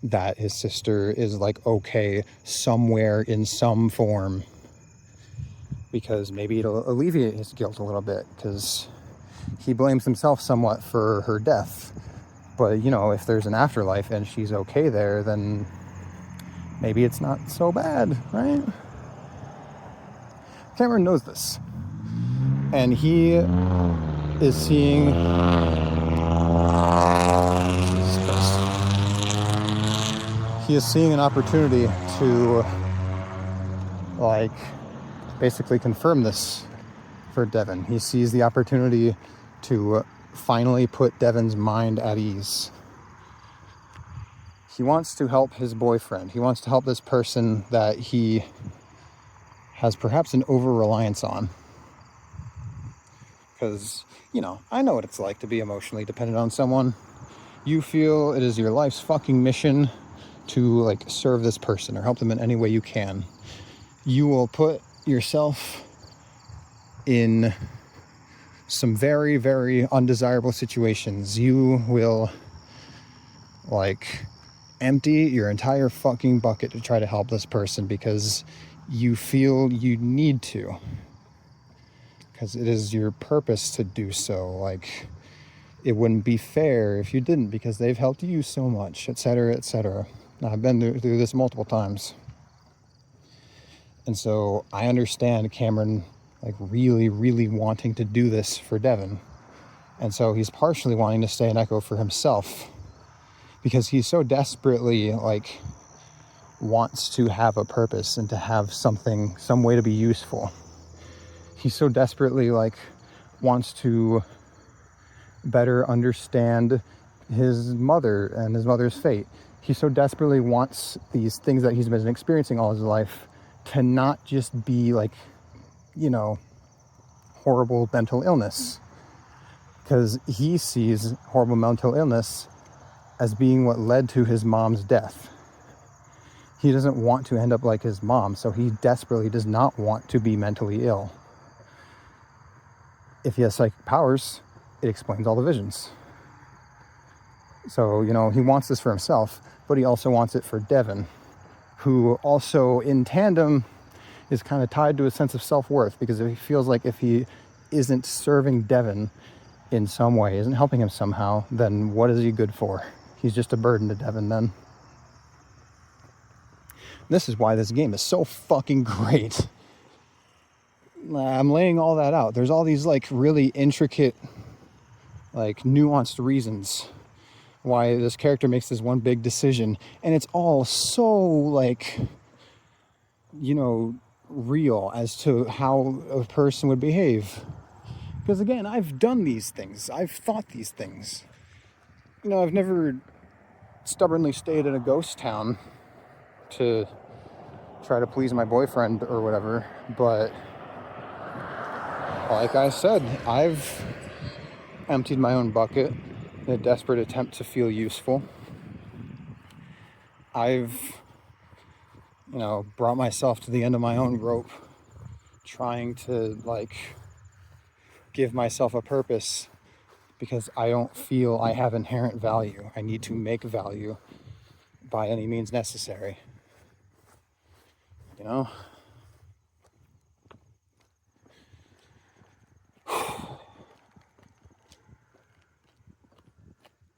that his sister is like okay somewhere in some form, because maybe it'll alleviate his guilt a little bit, because he blames himself somewhat for her death. But if there's an afterlife and she's okay there, then maybe it's not so bad, right? Cameron knows this. And he is seeing... He is seeing an opportunity to, like, basically confirm this for Devon. He sees the opportunity to finally put Devon's mind at ease. He wants to help his boyfriend. He wants to help this person that he has perhaps an over-reliance on. Because, you know, I know what it's like to be emotionally dependent on someone. You feel it is your life's fucking mission to, like, serve this person or help them in any way you can. You will put yourself in some very, very undesirable situations. You will, like, empty your entire fucking bucket to try to help this person because you feel you need to. Because it is your purpose to do so. Like, it wouldn't be fair if you didn't because they've helped you so much, etc., etc. I've been through this multiple times. And so I understand Cameron, like, really, really wanting to do this for Devon. And so he's partially wanting to stay in Echo for himself because he so desperately, like, wants to have a purpose and to have something, some way to be useful. He so desperately, like, wants to better understand his mother and his mother's fate. He so desperately wants these things that he's been experiencing all his life to not just be, like, you know, horrible mental illness. Because he sees horrible mental illness as being what led to his mom's death. He doesn't want to end up like his mom, so he desperately does not want to be mentally ill. If he has psychic powers, it explains all the visions. So, you know, he wants this for himself, but he also wants it for Devon, who also, in tandem, is kind of tied to a sense of self-worth, because he feels like if he isn't serving Devon in some way, isn't helping him somehow, then what is he good for? He's just a burden to Devon then. This is why this game is so fucking great. I'm laying all that out. There's all these, like, really intricate, like, nuanced reasons why this character makes this one big decision, and it's all so, like, you know, real as to how a person would behave. Because again, I've done these things. I've thought these things. You know, I've never stubbornly stayed in a ghost town to try to please my boyfriend or whatever, but like I said, I've emptied my own bucket in a desperate attempt to feel useful. I've, you know, brought myself to the end of my own rope, trying to, like, give myself a purpose because I don't feel I have inherent value. I need to make value by any means necessary. You know?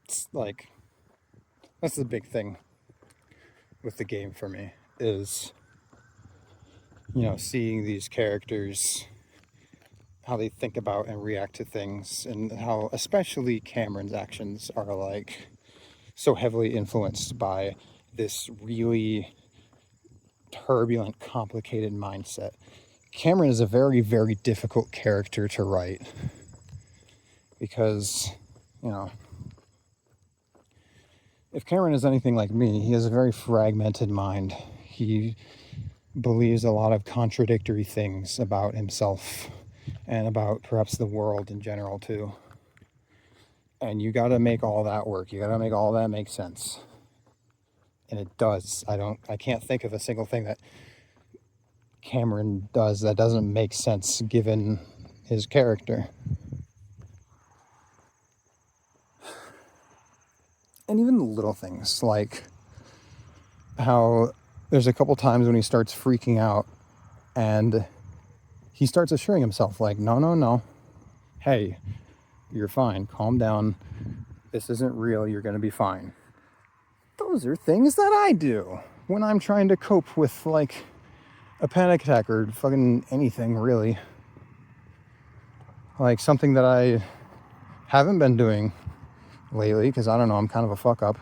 It's like, that's the big thing with the game for me, is, you know, seeing these characters, how they think about and react to things, and how especially Cameron's actions are, like, so heavily influenced by this really turbulent, complicated mindset. Cameron is a very, very difficult character to write because, you know, if Cameron is anything like me, he has a very fragmented mind. He believes a lot of contradictory things about himself and about perhaps the world in general too. And you got to make all that work. You got to make all that make sense. And it does. I can't think of a single thing that Cameron does that doesn't make sense given his character. And even the little things, like how there's a couple times when he starts freaking out and he starts assuring himself, like, no, hey, you're fine, calm down, this isn't real, you're gonna be fine. Those are things that I do. when I'm trying to cope with like a panic attack or fucking anything really. Like something that I haven't been doing lately, because I don't know, I'm kind of a fuck up,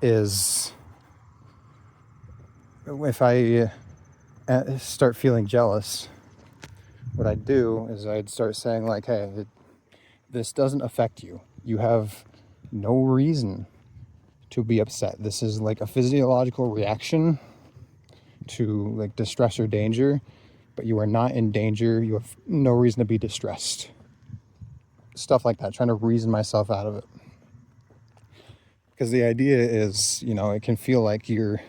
is if I start feeling jealous, what I'd do is I'd start saying like, hey, this doesn't affect you. You have no reason to be upset. This is like a physiological reaction to like distress or danger, but you are not in danger. You have no reason to be distressed. Stuff like that, trying to reason myself out of it. Because the idea is, you know, it can feel like your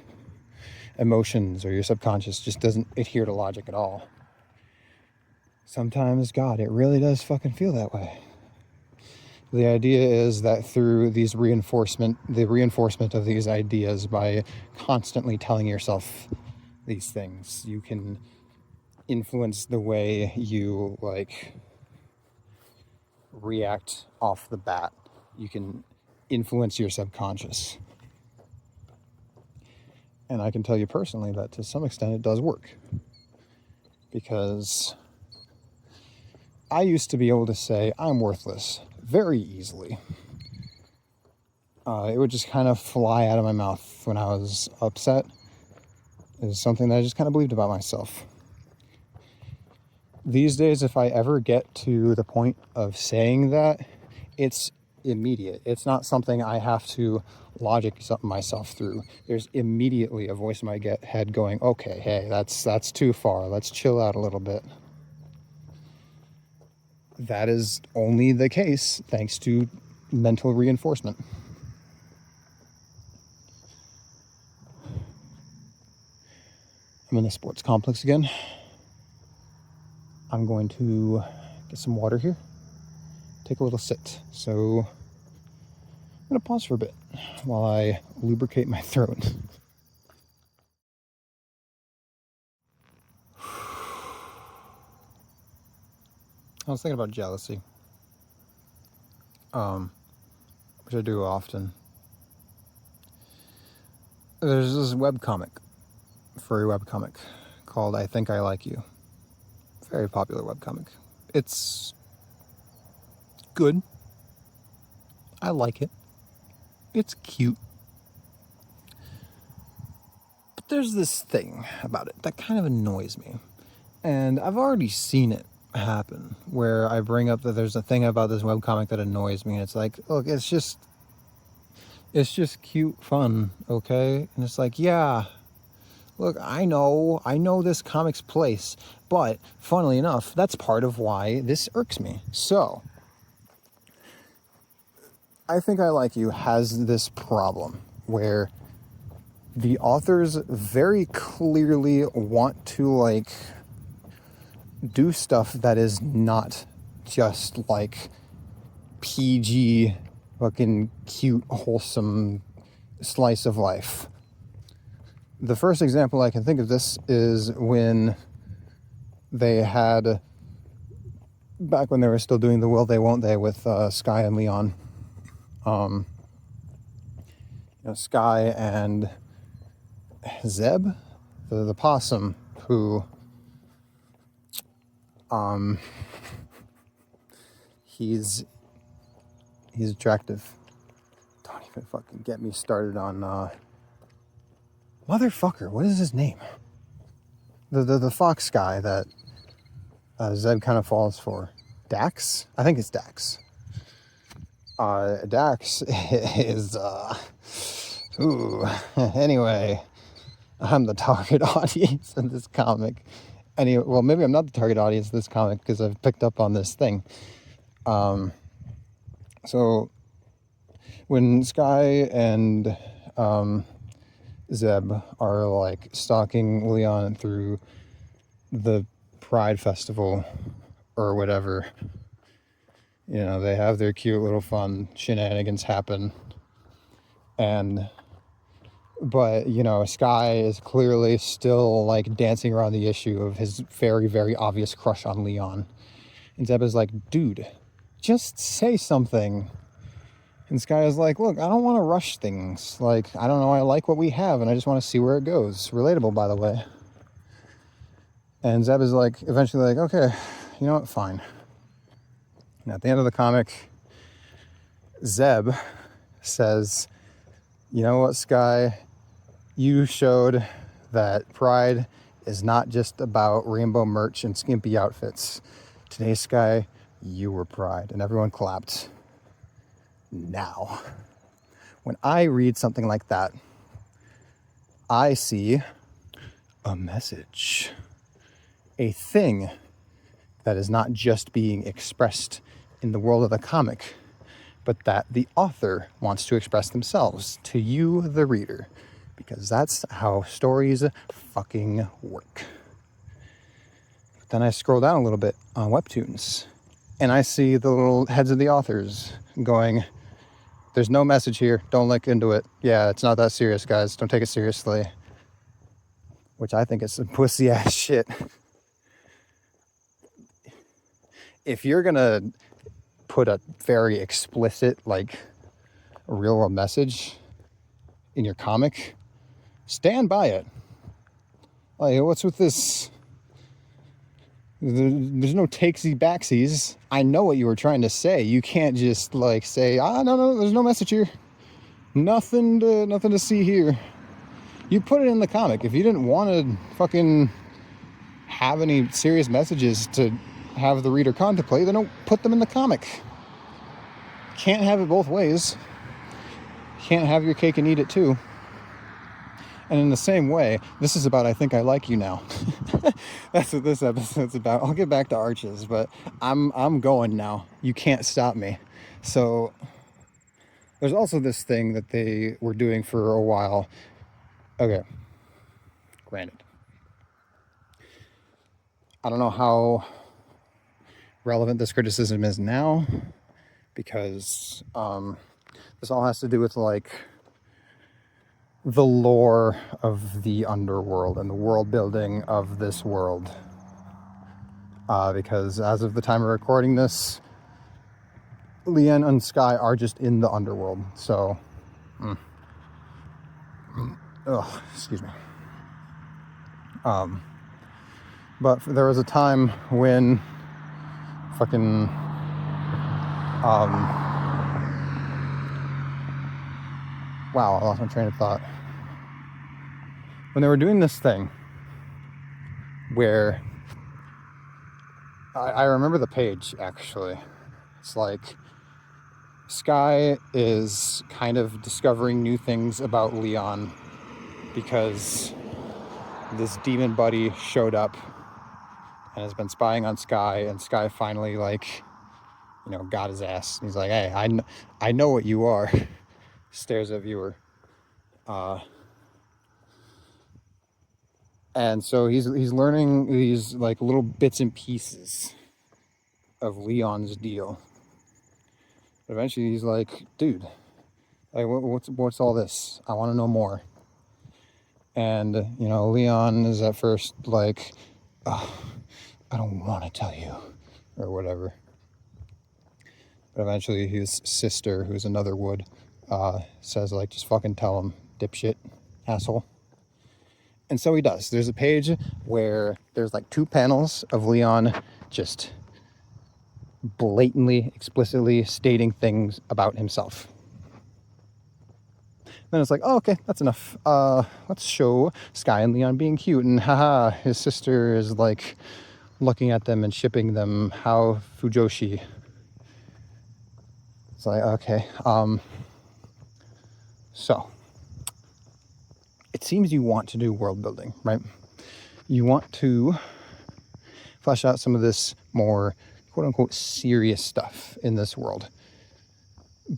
emotions or your subconscious just doesn't adhere to logic at all. Sometimes, God, it really does fucking feel that way. The idea is that through the reinforcement of these ideas, by constantly telling yourself these things, you can influence the way you like react off the bat. You can influence your subconscious. And I can tell you personally that to some extent it does work. Because I used to be able to say I'm worthless very easily. It would just kind of fly out of my mouth when I was upset. It was something that I just kind of believed about myself. These days, if I ever get to the point of saying that, it's immediate. It's not something I have to logic myself through. There's immediately a voice in my head going, okay, hey, that's too far. Let's chill out a little bit. That is only the case thanks to mental reinforcement. I'm in the sports complex again. I'm going to get some water here, take a little sit. So I'm going to pause for a bit while I lubricate my throat. I was thinking about jealousy, which I do often. There's this furry webcomic called I Think I Like You. Very popular webcomic. It's good. I like it. It's cute. But there's this thing about it that kind of annoys me. And I've already seen it happen where I bring up that there's a thing about this webcomic that annoys me. And it's like, look, it's just cute fun, okay? And it's like, yeah, look, I know this comic's place, but funnily enough, that's part of why this irks me. So, I Think I Like You has this problem where the authors very clearly want to, like, do stuff that is not just, like, PG, fucking cute, wholesome slice of life. The first example I can think of this is when they had, back when they were still doing the Will They Won't They with Sky and Leon. Sky and Zeb, the possum, who he's attractive. Don't even fucking get me started on motherfucker, what is his name? The fox guy that Zeb kind of falls for. Dax? I think it's Dax. Dax is anyway, I'm the target audience in this comic. Anyway, well, maybe I'm not the target audience in this comic because I've picked up on this thing. So when Sky and Zeb are like stalking Leon through the Pride Festival or whatever, they have their cute little fun shenanigans happen. But Sky is clearly still like dancing around the issue of his very, very obvious crush on Leon. And Zeb is like, dude, just say something. And Sky is like, look, I don't want to rush things. Like, I don't know, I like what we have, and I just want to see where it goes. Relatable, by the way. And Zeb is like, eventually like, okay, you know what, fine. And at the end of the comic, Zeb says, you know what, Sky, you showed that Pride is not just about rainbow merch and skimpy outfits. Today, Sky, you were Pride. And everyone clapped. Now, when I read something like that, I see a message, a thing that is not just being expressed in the world of the comic, but that the author wants to express themselves to you, the reader, because that's how stories fucking work. But then I scroll down a little bit on Webtoons, and I see the little heads of the authors going, there's no message here, don't look into it. Yeah, it's not that serious, guys, don't take it seriously. Which I think is some pussy ass shit. If you're gonna put a very explicit, like, real world message in your comic, stand by it. Like, what's with this? There's no takesy backsies. I know what you were trying to say. You can't just like say, no, there's no message here. Nothing to see here. You put it in the comic. If you didn't want to fucking have any serious messages to have the reader contemplate, then don't put them in the comic. Can't have it both ways. Can't have your cake and eat it too. And in the same way, this is about I Think I Like You Now. That's what this episode's about. I'll get back to Arches, but I'm going now. You can't stop me. So there's also this thing that they were doing for a while. Okay. Granted. I don't know how relevant this criticism is now, because this all has to do with like the lore of the underworld and the world building of this world. Because as of the time of recording this, Leanne and Sky are just in the underworld. So, excuse me. But there was a time when fucking wow, I lost my train of thought. When they were doing this thing where I remember the page, actually. It's like Sky is kind of discovering new things about Leon because this demon buddy showed up and has been spying on Sky, and Sky finally, like, you know, got his ass. He's like, hey, I know what you are. Stares at viewer. And so he's learning these like little bits and pieces of Leon's deal. But eventually he's like, dude, like, what's all this? I want to know more. And, you know, Leon is at first like, oh, I don't want to tell you, or whatever. But eventually his sister, who's another wood, says, like, just fucking tell him, dipshit, asshole. And so he does. There's a page where there's like 2 panels of Leon just blatantly, explicitly stating things about himself. Then it's like, oh, okay, that's enough. Let's show Sky and Leon being cute, and haha, his sister is like looking at them and shipping them. How Fujoshi. It's like, okay. So it seems you want to do world building, right? You want to flesh out some of this more quote unquote serious stuff in this world.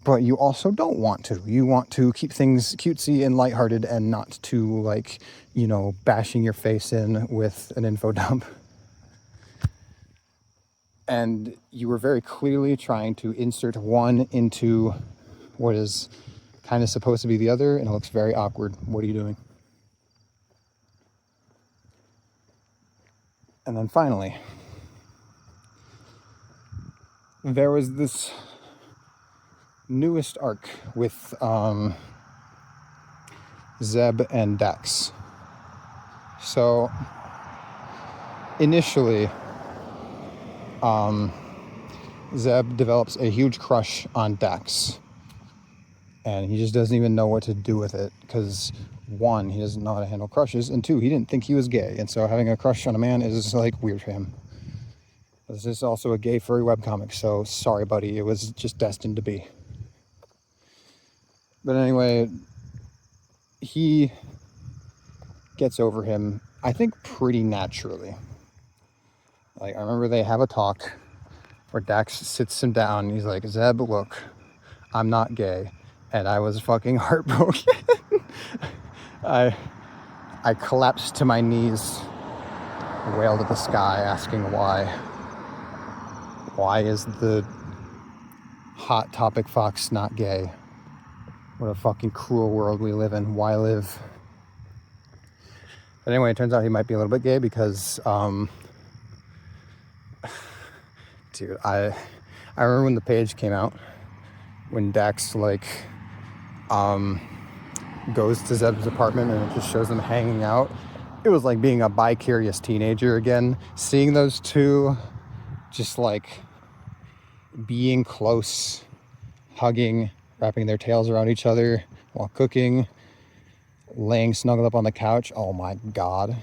But you also don't want to. You want to keep things cutesy and lighthearted and not to, like, you know, bashing your face in with an info dump. And you were very clearly trying to insert one into what is kind of supposed to be the other, and it looks very awkward. What are you doing? And then finally, there was this newest arc with Zeb and Dax. So initially, Zeb develops a huge crush on Dax, and he just doesn't even know what to do with it because, one, he doesn't know how to handle crushes, and two, he didn't think he was gay, and so having a crush on a man is like weird for him. This is also a gay furry webcomic, so sorry buddy, it was just destined to be. But anyway, he gets over him, I think, pretty naturally. Like, I remember they have a talk where Dax sits him down and he's like, Zeb, look, I'm not gay. And I was fucking heartbroken. I collapsed to my knees, wailed at the sky, asking why. Why is the Hot Topic Fox not gay? What a fucking cruel world we live in. Why live? But anyway, it turns out he might be a little bit gay because, dude, I remember when the page came out, when Dax, like, goes to Zeb's apartment and it just shows them hanging out. It was like being a bi-curious teenager again, seeing those two just, like, being close, hugging, wrapping their tails around each other while cooking, laying snuggled up on the couch. Oh my God.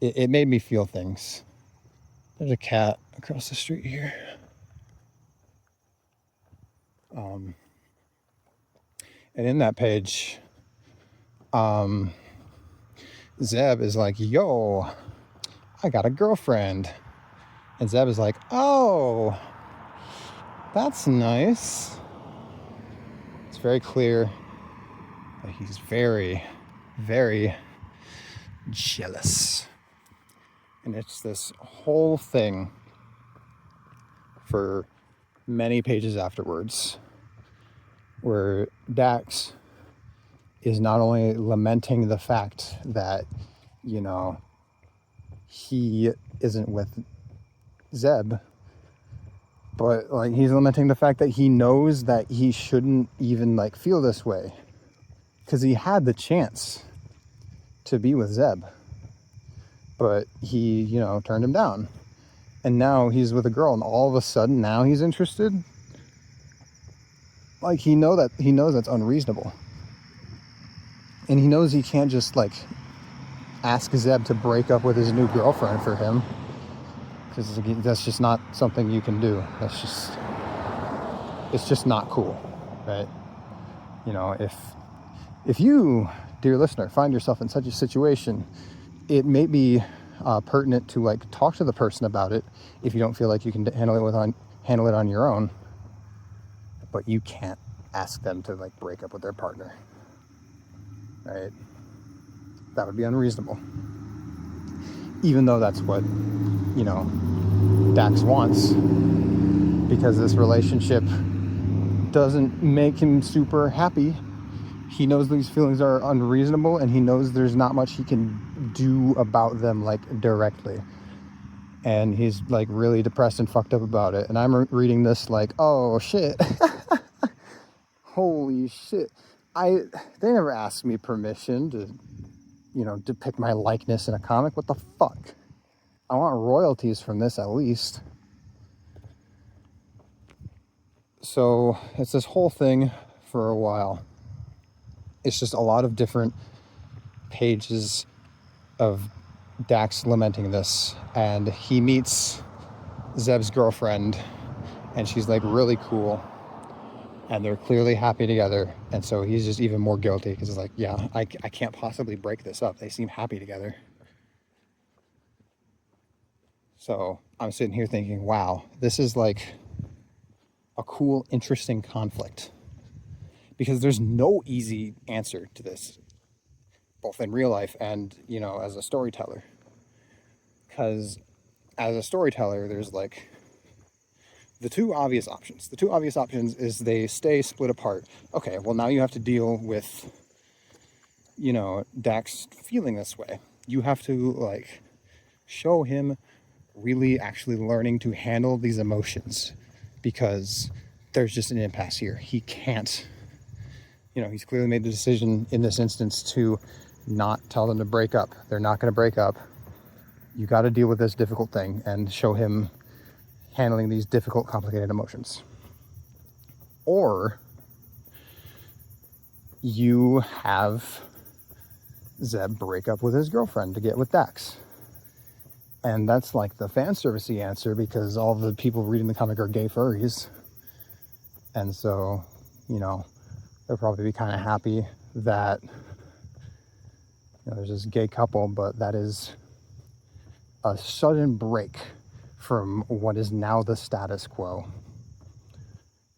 It made me feel things. There's a cat across the street here. And in that page, Zeb is like, yo, I got a girlfriend. And Zeb is like, oh, that's nice. It's very clear that he's very, very jealous. And it's this whole thing for many pages afterwards where Dax is not only lamenting the fact that, you know, he isn't with Zeb, but like he's lamenting the fact that he knows that he shouldn't even like feel this way because he had the chance to be with Zeb, but he, you know, turned him down, and now he's with a girl, and all of a sudden now he's interested. Like he knows that's unreasonable, and he knows he can't just like ask Zeb to break up with his new girlfriend for him, because that's just not something you can do. It's just not cool, right? You know, if you, dear listener, find yourself in such a situation, it may be pertinent to like talk to the person about it if you don't feel like you can handle it on your own. But you can't ask them to like break up with their partner, right? That would be unreasonable. Even though that's what, you know, Dax wants, because this relationship doesn't make him super happy. He knows these feelings are unreasonable, and he knows there's not much he can do about them like directly. And he's like really depressed and fucked up about it. And I'm reading this like, oh shit. Holy shit. They never asked me permission to, you know, depict my likeness in a comic. What the fuck? I want royalties from this at least. So it's this whole thing for a while. It's just a lot of different pages of Dax lamenting this, and he meets Zeb's girlfriend, and she's like really cool, and they're clearly happy together, and so he's just even more guilty because he's like, yeah, I can't possibly break this up. They seem happy together. So I'm sitting here thinking, wow, this is like a cool, interesting conflict, because there's no easy answer to this, both in real life and, you know, as a storyteller. Because as a storyteller, there's like the two obvious options. The two obvious options is they stay split apart. Okay, well now you have to deal with, you know, Dax feeling this way. You have to like show him really actually learning to handle these emotions, because there's just an impasse here. He can't, he's clearly made the decision in this instance to not tell them to break up. They're not going to break up. You got to deal with this difficult thing and show him handling these difficult, complicated emotions. Or you have Zeb break up with his girlfriend to get with Dax. And that's like the fan servicey answer, because all the people reading the comic are gay furries. And so, they'll probably be kind of happy that there's this gay couple, but that is a sudden break from what is now the status quo.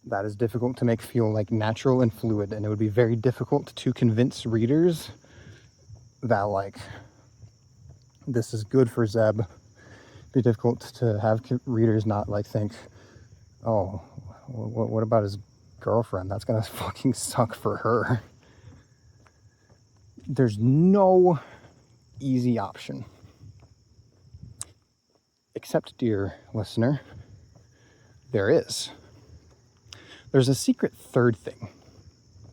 That is difficult to make feel like natural and fluid, and it would be very difficult to convince readers that like this is good for Zeb. It'd be difficult to have readers not like think, oh, what about his girlfriend? That's gonna fucking suck for her. There's no easy option. Except, dear listener, there is. There's a secret third thing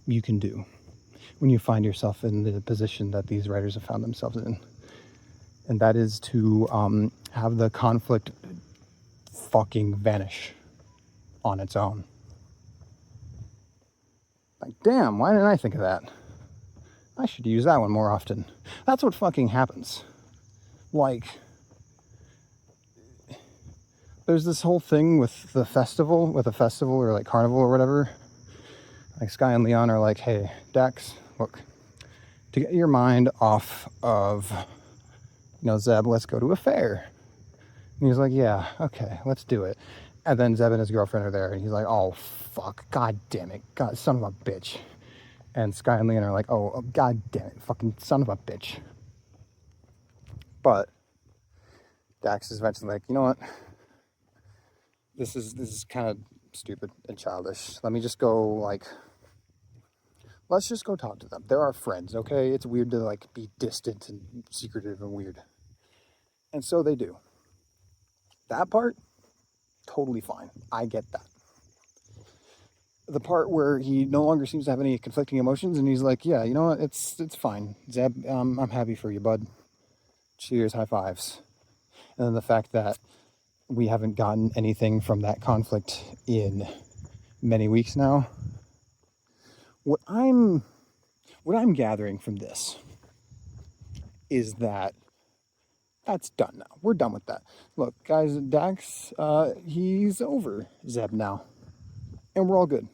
you can do when you find yourself in the position that these writers have found themselves in. And that is to have the conflict fucking vanish on its own. Like, damn, why didn't I think of that? I should use that one more often. That's what fucking happens. Like, there's this whole thing with a festival or like carnival or whatever. Like Sky and Leon are like, hey, Dax, look, to get your mind off of, Zeb, let's go to a fair. And he's like, yeah, okay, let's do it. And then Zeb and his girlfriend are there, and he's like, oh, fuck, god damn it, god, son of a bitch. And Sky and Leon are like, oh, god damn it, fucking son of a bitch. But Dax is eventually like, you know what? This is kind of stupid and childish. Let me just go, let's just go talk to them. They're our friends, okay? It's weird to, be distant and secretive and weird. And so they do. That part, totally fine. I get that. The part where he no longer seems to have any conflicting emotions, and he's like, yeah, you know what? It's fine. Zeb, I'm happy for you, bud. Cheers, high fives. And then the fact that we haven't gotten anything from that conflict in many weeks now. What I'm gathering from this is that that's done now. We're done with that. Look, guys, Dax, he's over Zeb now. And we're all good.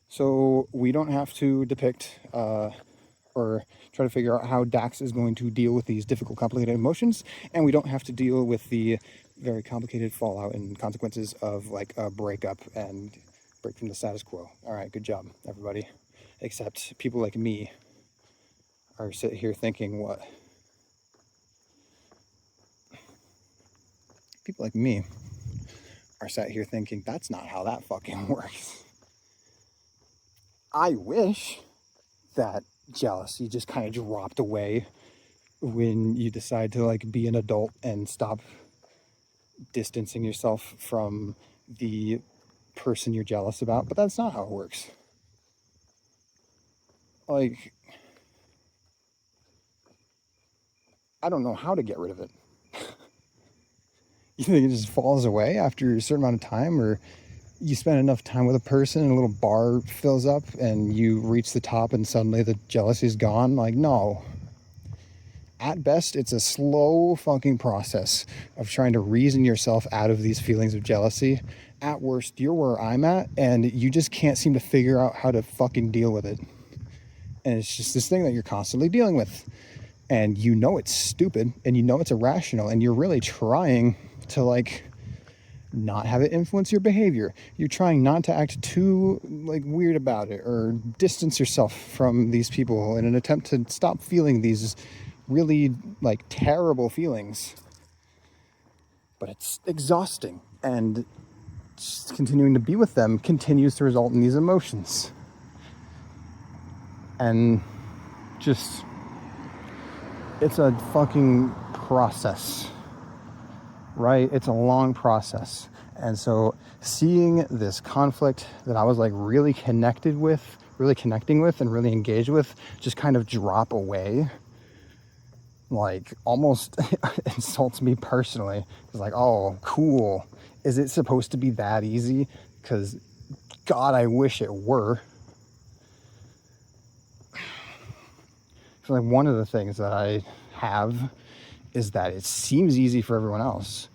So we don't have to depict or try to figure out how Dax is going to deal with these difficult, complicated emotions. And we don't have to deal with the very complicated fallout and consequences of a breakup and break from the status quo. All right, good job, everybody. Except people like me are sitting here thinking what? People like me are sat here thinking that's not how that fucking works. I wish that jealousy just kind of dropped away when you decide to be an adult and stop distancing yourself from the person you're jealous about, but that's not how it works. I don't know how to get rid of it. You think it just falls away after a certain amount of time, or you spend enough time with a person and a little bar fills up and you reach the top and suddenly the jealousy is gone? No. At best, it's a slow fucking process of trying to reason yourself out of these feelings of jealousy. At worst, you're where I'm at, and you just can't seem to figure out how to fucking deal with it. And it's just this thing that you're constantly dealing with. And it's stupid, and it's irrational, and you're really trying to, not have it influence your behavior. You're trying not to act too, weird about it, or distance yourself from these people in an attempt to stop feeling these really terrible feelings. But it's exhausting, and just continuing to be with them continues to result in these emotions. And just, it's a fucking process. right? It's a long process. And so seeing this conflict that I was like really connecting with and really engaged with just kind of drop away, like almost insults me personally. It's like, oh, cool. Is it supposed to be that easy? Because God, I wish it were. So like one of the things that I have is that it seems easy for everyone else.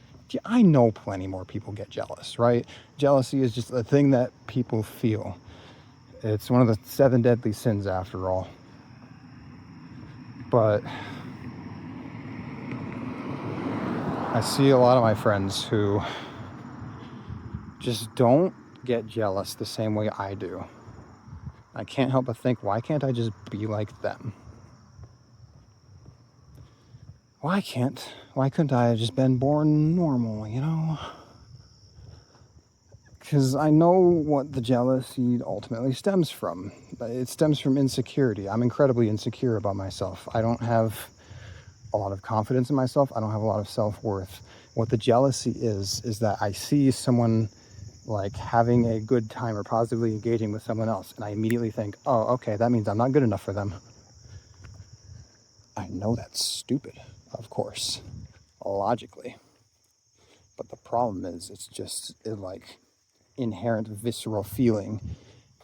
I know plenty more people get jealous, right? Jealousy is just a thing that people feel. It's one of the 7 deadly sins after all. But I see a lot of my friends who just don't get jealous the same way I do. I can't help but think, why can't I just be like them? Why couldn't I have just been born normal, you know? Because I know what the jealousy ultimately stems from. It stems from insecurity. I'm incredibly insecure about myself. I don't have a lot of confidence in myself. I don't have a lot of self-worth. What the jealousy is that I see someone like having a good time or positively engaging with someone else, and I immediately think, oh, okay, that means I'm not good enough for them. I know that's stupid, of course, logically. But the problem is, it's just like inherent visceral feeling.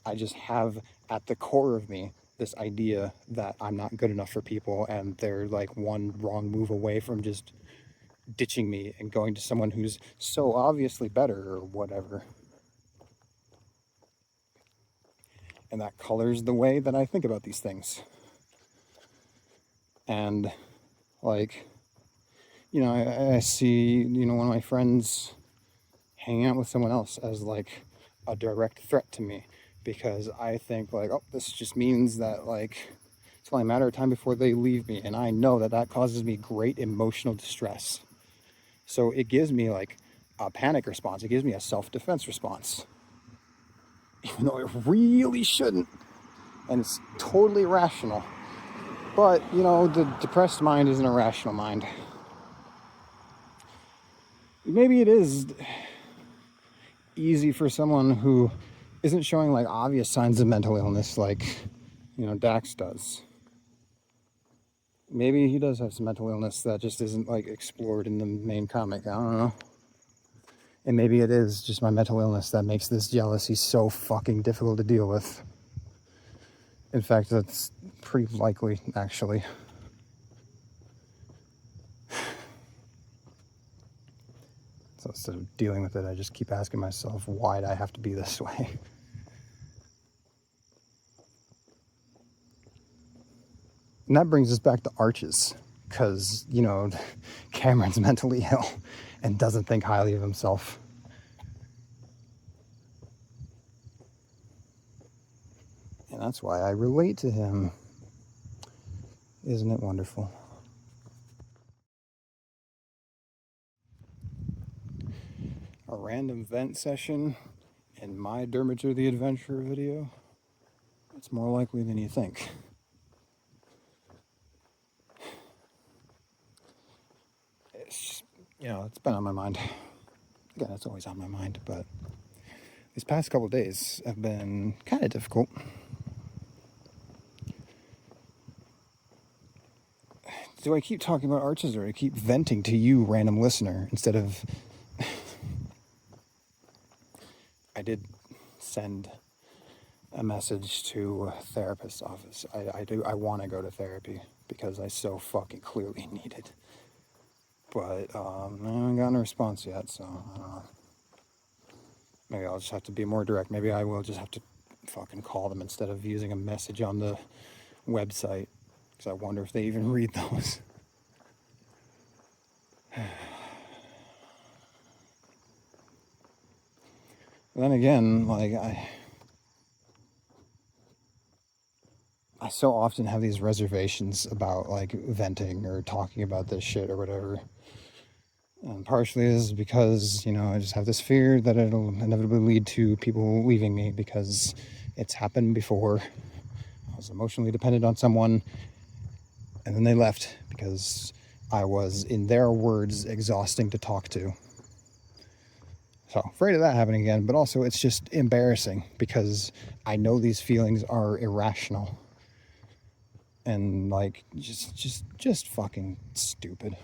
I just have at the core of me this idea that I'm not good enough for people, and they're like one wrong move away from just ditching me and going to someone who's so obviously better or whatever. And that colors the way that I think about these things. And like, you know, I see, you know, one of my friends hanging out with someone else as like a direct threat to me, because I think like, oh, this just means that like it's only a matter of time before they leave me, and I know that that causes me great emotional distress. So it gives me like a panic response. It gives me a self-defense response, even though it really shouldn't, and it's totally rational. But you know, the depressed mind isn't a rational mind. Maybe it is easy for someone who isn't showing like obvious signs of mental illness like, you know, Dax does. Maybe he does have some mental illness that just isn't like explored in the main comic. I don't know. And maybe it is just my mental illness that makes this jealousy so fucking difficult to deal with. In fact, that's pretty likely, actually. So instead of dealing with it, I just keep asking myself, why do I have to be this way? And that brings us back to Arches, because, you know, Cameron's mentally ill and doesn't think highly of himself. And that's why I relate to him. Isn't it wonderful? A random vent session in my Dermager the Adventurer video, it's more likely than you think. It's, you know, it's been on my mind. Again, it's always on my mind, but these past couple of days have been kind of difficult. Do I keep talking about Arches, or do I keep venting to you, random listener, instead of... I did send a message to a therapist's office. I want to go to therapy because I so fucking clearly need it. But I haven't gotten a response yet, so I don't know. Maybe I'll just have to be more direct. Maybe I will just have to fucking call them instead of using a message on the website, because I wonder if they even read those. Then again, like I so often have these reservations about like venting or talking about this shit or whatever. And partially is because, you know, I just have this fear that it'll inevitably lead to people leaving me, because it's happened before. I was emotionally dependent on someone, and then they left because I was, in their words, exhausting to talk to. So afraid of that happening again, but also it's just embarrassing because I know these feelings are irrational and like just fucking stupid.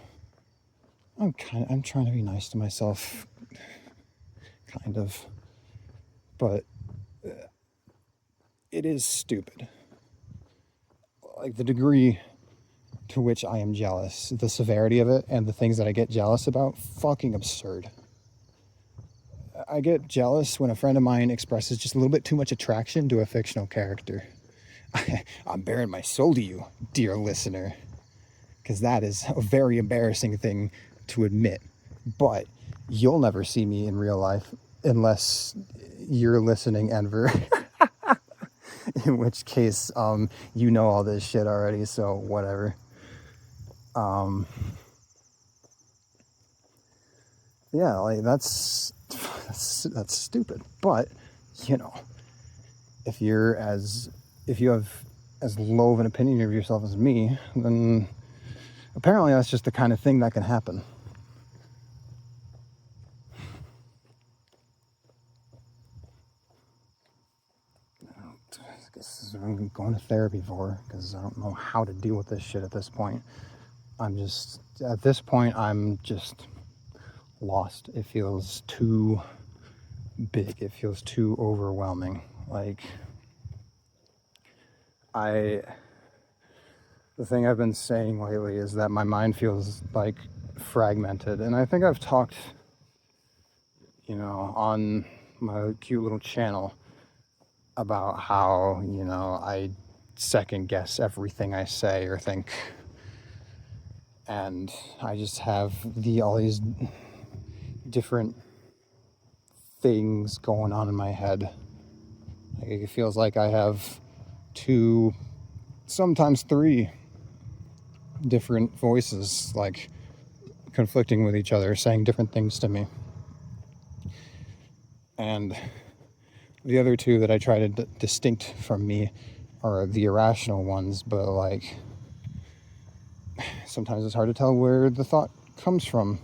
I'm trying to be nice to myself, kind of, but it is stupid. Like the degree to which I am jealous, the severity of it, and the things that I get jealous about, fucking absurd. I get jealous when a friend of mine expresses just a little bit too much attraction to a fictional character. I'm bearing my soul to you, dear listener, because that is a very embarrassing thing to admit. But you'll never see me in real life unless you're listening, Enver. In which case, you know all this shit already, so whatever. Yeah, like that's stupid. But you know, if you have as low of an opinion of yourself as me, then apparently that's just the kind of thing that can happen. I guess I'm going to therapy for, because I don't know how to deal with this shit at this point. I'm just lost. It feels too big. It feels too overwhelming. Like the thing I've been saying lately is that my mind feels like fragmented, and I think I've talked, on my cute little channel about how, I second guess everything I say or think, and I just have all these different things going on in my head. Like, it feels like I have 2, sometimes 3 different voices, like conflicting with each other, saying different things to me. And the other 2 that I try to distinct from me are the irrational ones, but like sometimes it's hard to tell where the thought comes from.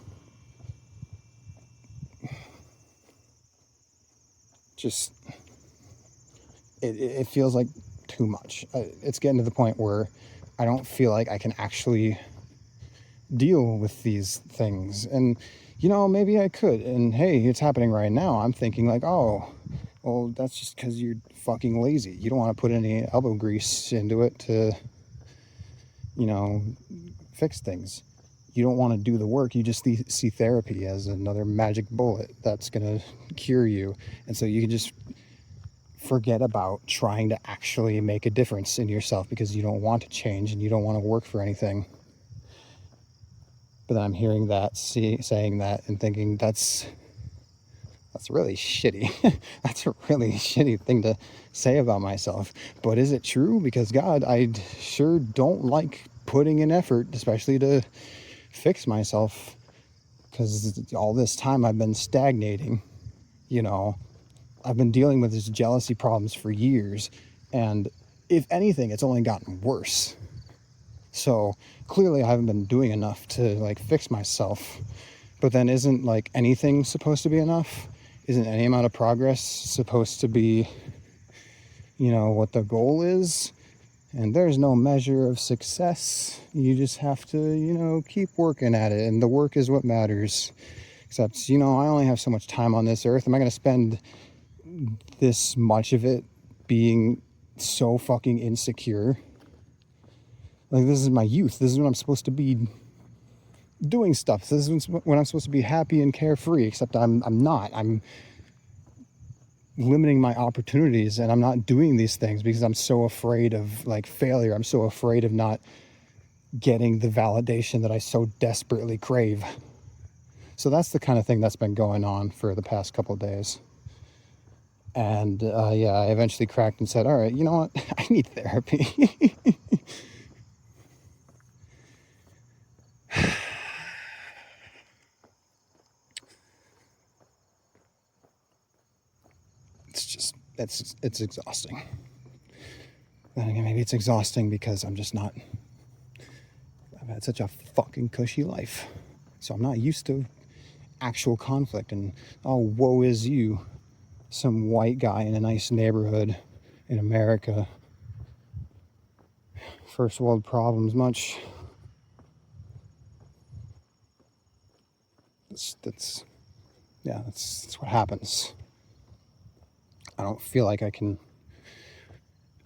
Just it feels like too much. It's getting to the point where I don't feel like I can actually deal with these things. And maybe I could, and hey, it's happening right now. I'm thinking like, oh well, that's just because you're fucking lazy. You don't want to put any elbow grease into it to fix things. You don't want to do the work. You just see therapy as another magic bullet that's gonna cure you, and so you can just forget about trying to actually make a difference in yourself because you don't want to change and you don't want to work for anything. But then I'm hearing that, saying that, and thinking that's really shitty. That's a really shitty thing to say about myself. But is it true? Because God, I sure don't like putting in effort, especially to fix myself, because all this time I've been stagnating. I've been dealing with this jealousy problems for years, and if anything, it's only gotten worse. So clearly I haven't been doing enough to like fix myself. But then isn't like anything supposed to be enough? Isn't any amount of progress supposed to be, what the goal is? And there's no measure of success. You just have to, keep working at it, and the work is what matters. Except, I only have so much time on this earth. Am I going to spend this much of it being so fucking insecure? Like, this is my youth. This is when I'm supposed to be doing stuff. This is when I'm supposed to be happy and carefree, except I'm not. I'm limiting my opportunities, and I'm not doing these things because I'm so afraid of like failure. I'm so afraid of not getting the validation that I so desperately crave. So that's the kind of thing that's been going on for the past couple of days. And I eventually cracked and said, all right, you know what? I need therapy. It's exhausting. Then again, maybe it's exhausting because I'm I've had such a fucking cushy life. So I'm not used to actual conflict and, oh, woe is you, some white guy in a nice neighborhood in America. First world problems, much. That's what happens. I don't feel like I can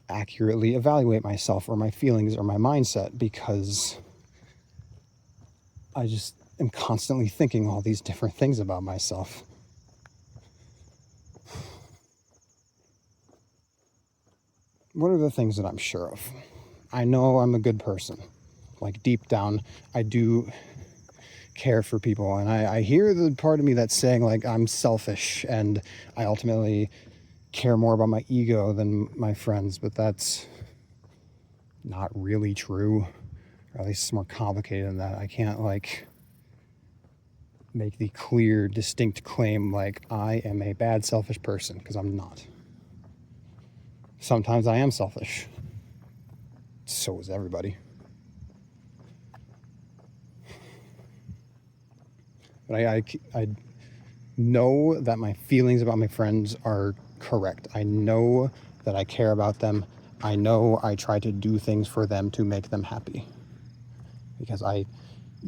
accurately evaluate myself or my feelings or my mindset because I just am constantly thinking all these different things about myself. What are the things that I'm sure of? I know I'm a good person. Like deep down, I do care for people, and I hear the part of me that's saying like I'm selfish and I ultimately care more about my ego than my friends, but that's not really true, or at least it's more complicated than that. I can't like make the clear, distinct claim like I am a bad, selfish person, because I'm not. Sometimes I am selfish. So is everybody. But I know that my feelings about my friends are correct. I know that I care about them. I know I try to do things for them to make them happy. Because I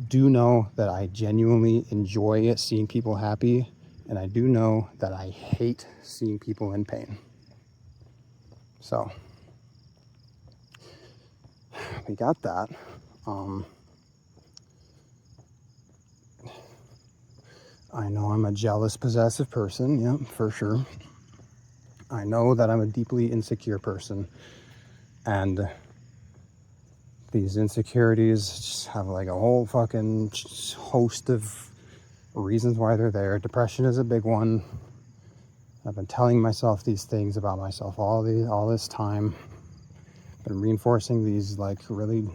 do know that I genuinely enjoy seeing people happy, and I do know that I hate seeing people in pain. So, we got that. I know I'm a jealous, possessive person, yeah, for sure. I know that I'm a deeply insecure person, and these insecurities just have like a whole fucking host of reasons why they're there. Depression is a big one. I've been telling myself these things about myself all this time. Been reinforcing these like really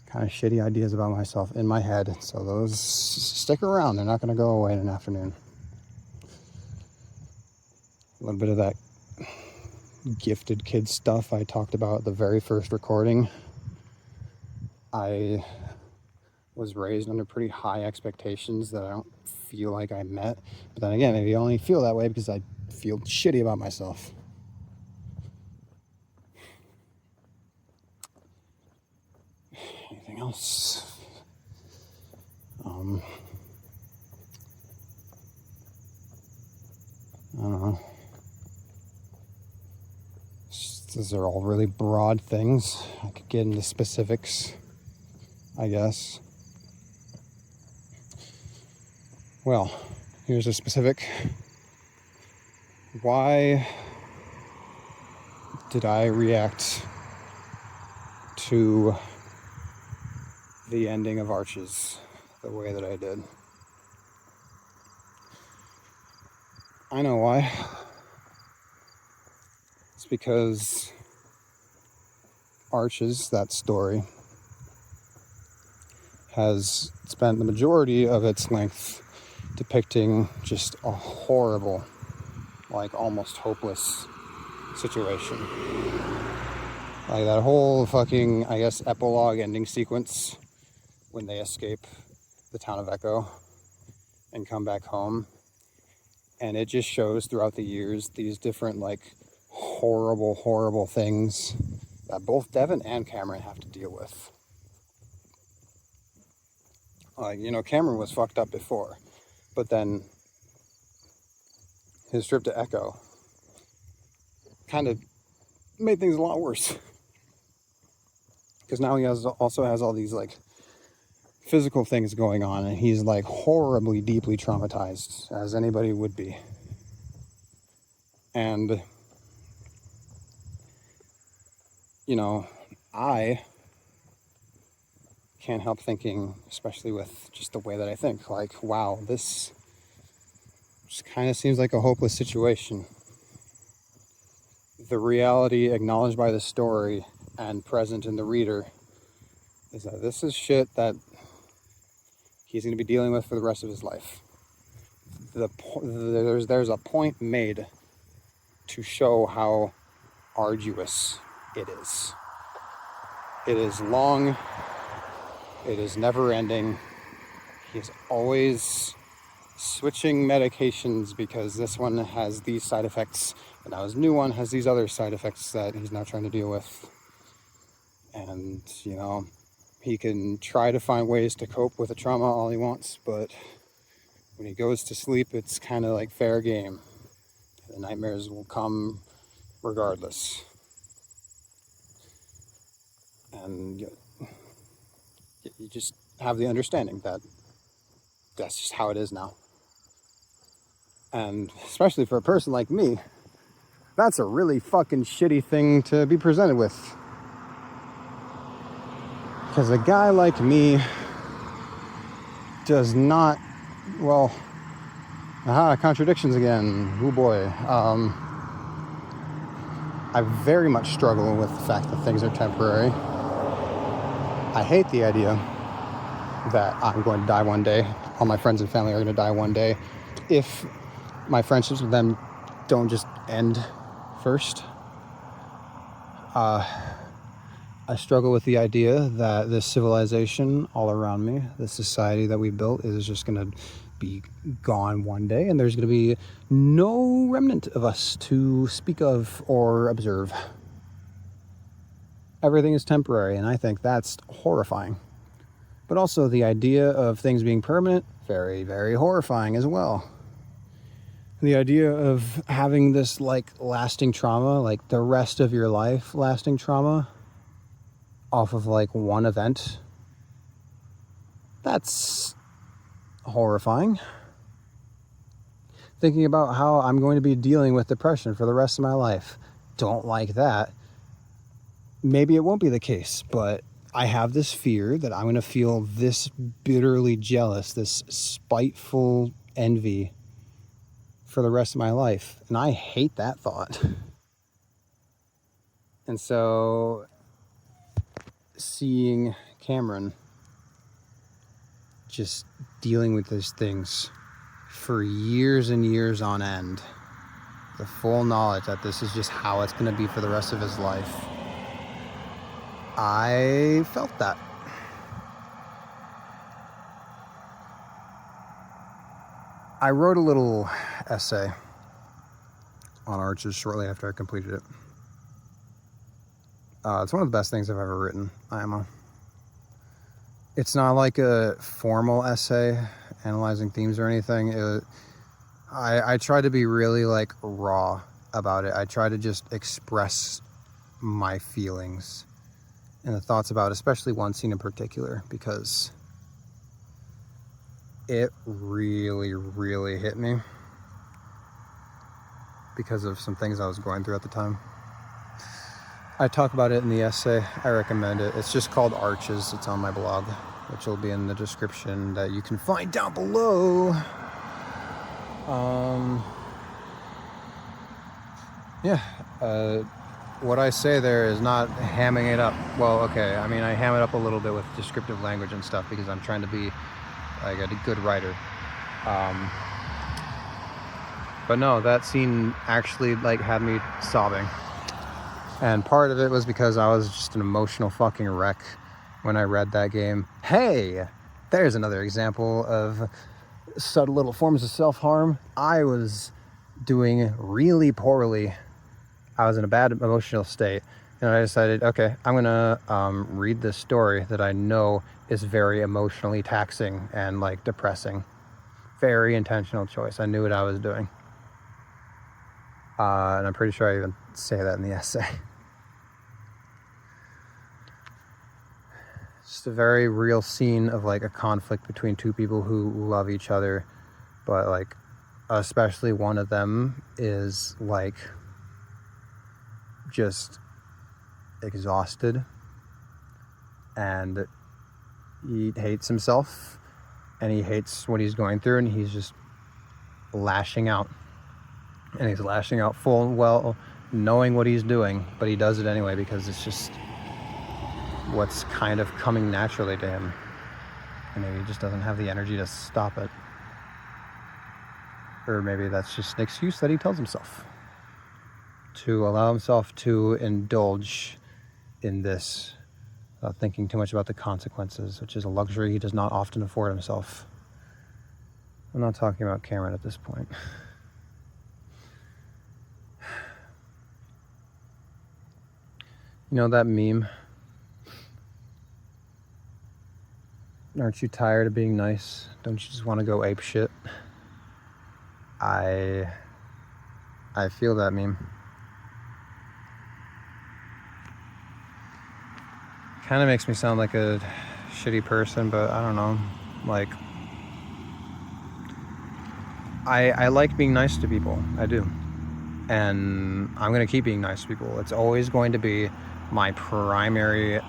kind of shitty ideas about myself in my head. So those stick around. They're not going to go away in an afternoon. A little bit of that gifted kid stuff I talked about at the very first recording. I was raised under pretty high expectations that I don't feel like I met. But then again, maybe I only feel that way because I feel shitty about myself. Anything else? I don't know. These are all really broad things. I could get into specifics, I guess. Well, here's a specific. Why did I react to the ending of Arches the way that I did? I know why. It's because Arches, that story, has spent the majority of its length depicting just a horrible, like almost hopeless situation. Like that whole fucking, I guess, epilogue ending sequence when they escape the town of Echo and come back home. And it just shows throughout the years these different like horrible, horrible things that both Devin and Cameron have to deal with. Like, you know, Cameron was fucked up before, but then his trip to Echo kind of made things a lot worse. Because now he also has all these like physical things going on, and he's like horribly, deeply traumatized, as anybody would be. And, you know, I can't help thinking, especially with just the way that I think, like, wow, this just kind of seems like a hopeless situation. The reality acknowledged by the story and present in the reader is that this is shit that he's going to be dealing with for the rest of his life. There's a point made to show how arduous it is. It is long, It is never ending. He's always switching medications because this one has these side effects and now his new one has these other side effects that he's now trying to deal with. And, you know, he can try to find ways to cope with the trauma all he wants, but when he goes to sleep, it's kind of like fair game. The nightmares will come regardless. And you just have the understanding that that's just how it is now. And especially for a person like me, that's a really fucking shitty thing to be presented with. Because a guy like me does not, well, contradictions again. Oh boy. I very much struggle with the fact that things are temporary. I hate the idea that I'm going to die one day. All my friends and family are going to die one day. If my friendships with them don't just end first. I struggle with the idea that this civilization all around me, this society that we built, is just going to be gone one day, and there's going to be no remnant of us to speak of or observe. Everything is temporary, and I think that's horrifying. But also the idea of things being permanent, very, very horrifying as well. The idea of having this like lasting trauma, like the rest of your life lasting trauma off of like one event, that's horrifying. Thinking about how I'm going to be dealing with depression for the rest of my life, don't like that. Maybe it won't be the case, but I have this fear that I'm going to feel this bitterly jealous, this spiteful envy for the rest of my life. And I hate that thought. And so seeing Cameron just dealing with these things for years and years on end, the full knowledge that this is just how it's going to be for the rest of his life, I felt that. I wrote a little essay on arches shortly after I completed it. It's one of the best things I've ever written, IMO. It's not like a formal essay analyzing themes or anything. I try to be really like raw about it. I try to just express my feelings and the thoughts about especially one scene in particular, because it really, really hit me because of some things I was going through at the time. I talk about it in the essay. I recommend it. It's just called Arches. It's on my blog, which will be in the description that you can find down below. What I say there is not hamming it up. Well, okay, I mean, I ham it up a little bit with descriptive language and stuff because I'm trying to be like a good writer. But no, that scene actually like had me sobbing. And part of it was because I was just an emotional fucking wreck when I read that game. Hey, there's another example of subtle little forms of self-harm. I was doing really poorly. I was in a bad emotional state. And I decided, okay, I'm gonna read this story that I know is very emotionally taxing and like depressing. Very intentional choice. I knew what I was doing. And I'm pretty sure I even say that in the essay. Just a very real scene of like a conflict between two people who love each other, but like especially one of them is like just exhausted and he hates himself and he hates what he's going through and he's just lashing out. And he's lashing out full well knowing what he's doing, but he does it anyway because it's just what's kind of coming naturally to him. And maybe he just doesn't have the energy to stop it. Or maybe that's just an excuse that he tells himself to allow himself to indulge in this without thinking too much about the consequences, which is a luxury he does not often afford himself. I'm not talking about Cameron at this point. You know that meme? Aren't you tired of being nice? Don't you just want to go ape shit? I feel that meme. Kind of makes me sound like a shitty person, but I don't know. Like, I like being nice to people. I do. And I'm going to keep being nice to people. It's always going to be my primary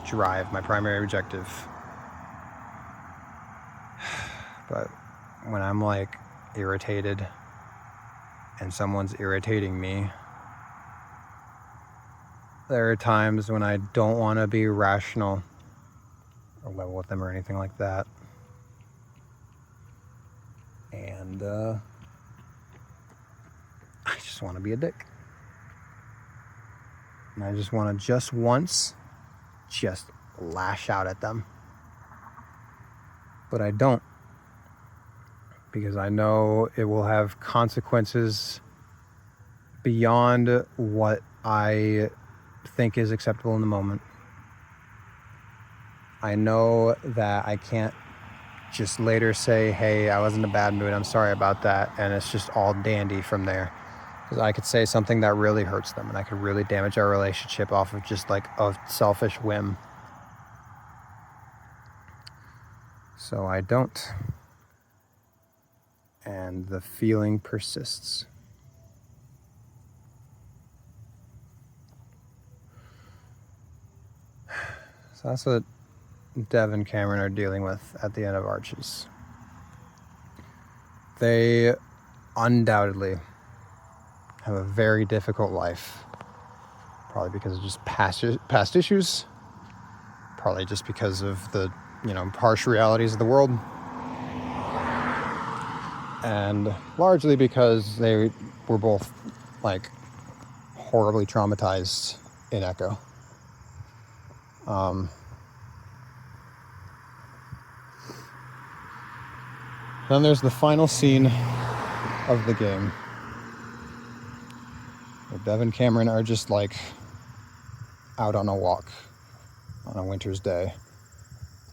drive, my primary objective. But when I'm like irritated and someone's irritating me, there are times when I don't want to be rational or level with them or anything like that. And I just want to be a dick. And I just want to just once just lash out at them. But I don't, because I know it will have consequences beyond what I think is acceptable in the moment. I know that I can't just later say, hey, I was in a bad mood, I'm sorry about that, and it's just all dandy from there. Because I could say something that really hurts them, and I could really damage our relationship off of just like a selfish whim. So I don't. And the feeling persists. So that's what Dev and Cameron are dealing with at the end of Arches. They undoubtedly have a very difficult life. Probably because of just past issues. Probably just because of the, harsh realities of the world. And largely because they were both, horribly traumatized in Echo. Then there's the final scene of the game, where Dev and Cameron are just out on a walk on a winter's day.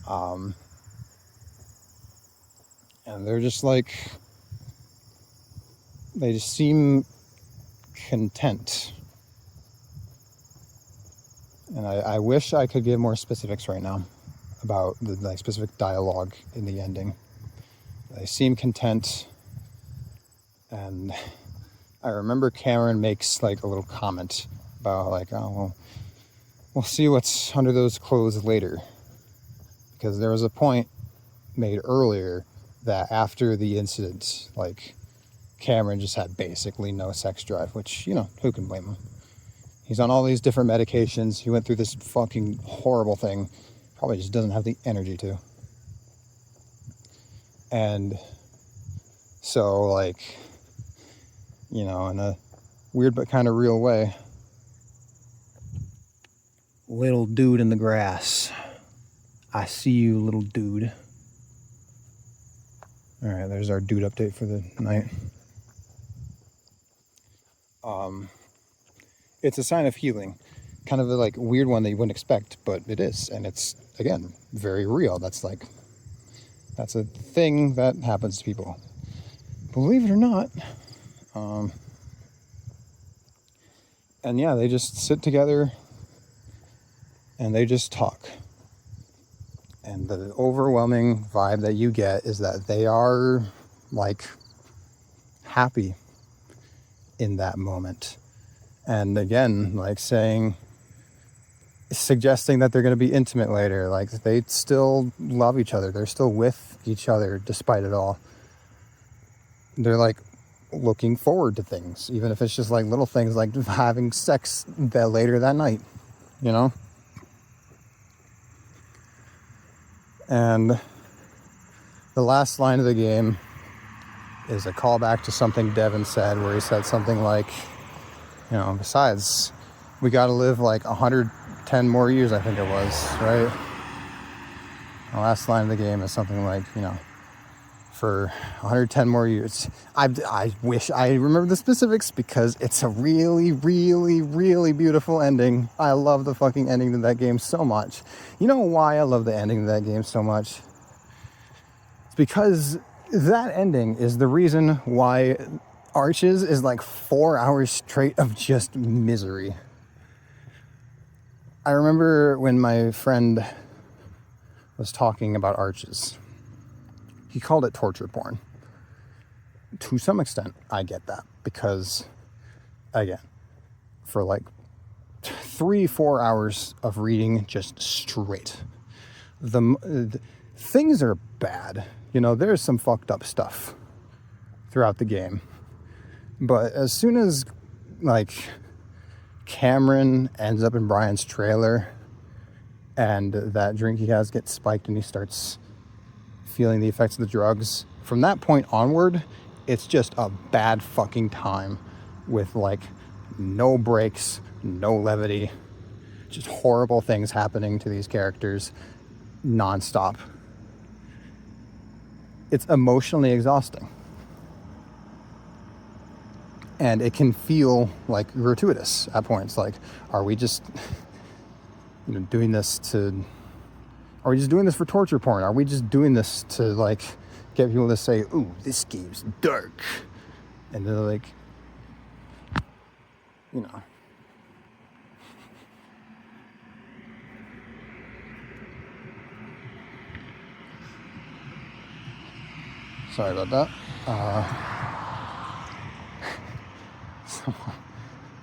And they're just they just seem content. And I wish I could give more specifics right now about the specific dialogue in the ending. They seem content, and I remember Cameron makes a little comment about oh, well, we'll see what's under those clothes later. Because there was a point made earlier that after the incident, Cameron just had basically no sex drive, which, who can blame him? He's on all these different medications. He went through this fucking horrible thing. Probably just doesn't have the energy to. And so, in a weird but kind of real way, little dude in the grass, I see you, little dude. All right, there's our dude update for the night. It's a sign of healing. Kind of a weird one that you wouldn't expect, but it is. And it's, again, very real. That's a thing that happens to people. Believe it or not. And yeah, they just sit together and they just talk. And the overwhelming vibe that you get is that they are happy in that moment. And again, suggesting that they're going to be intimate later. They still love each other. They're still with each other despite it all. They're looking forward to things, even if it's just little things like having sex later that night, And the last line of the game is a callback to something Devin said, where he said something besides, we got to live 100 110 more years, I think it was, right? The last line of the game is something like, you know, for 110 more years. I wish I remember the specifics because it's a really, really, really beautiful ending. I love the fucking ending to that game so much. You know why I love the ending to that game so much? It's because that ending is the reason why Arches is like 4 hours straight of just misery. I remember when my friend was talking about Arches, he called it torture porn. To some extent, I get that because, again, for like 3-4 hours of reading just straight, the things are bad. You know, there's some fucked up stuff throughout the game, but as soon as like Cameron ends up in Brian's trailer and that drink he has gets spiked and he starts feeling the effects of the drugs, from that point onward, it's just a bad fucking time with like no breaks, no levity, just horrible things happening to these characters nonstop. It's emotionally exhausting. And it can feel like gratuitous at points. Like, are we just, you know, doing this to, are we just doing this for torture porn? Are we just doing this to like get people to say, ooh, this game's dark? And they're like, you know. Sorry about that.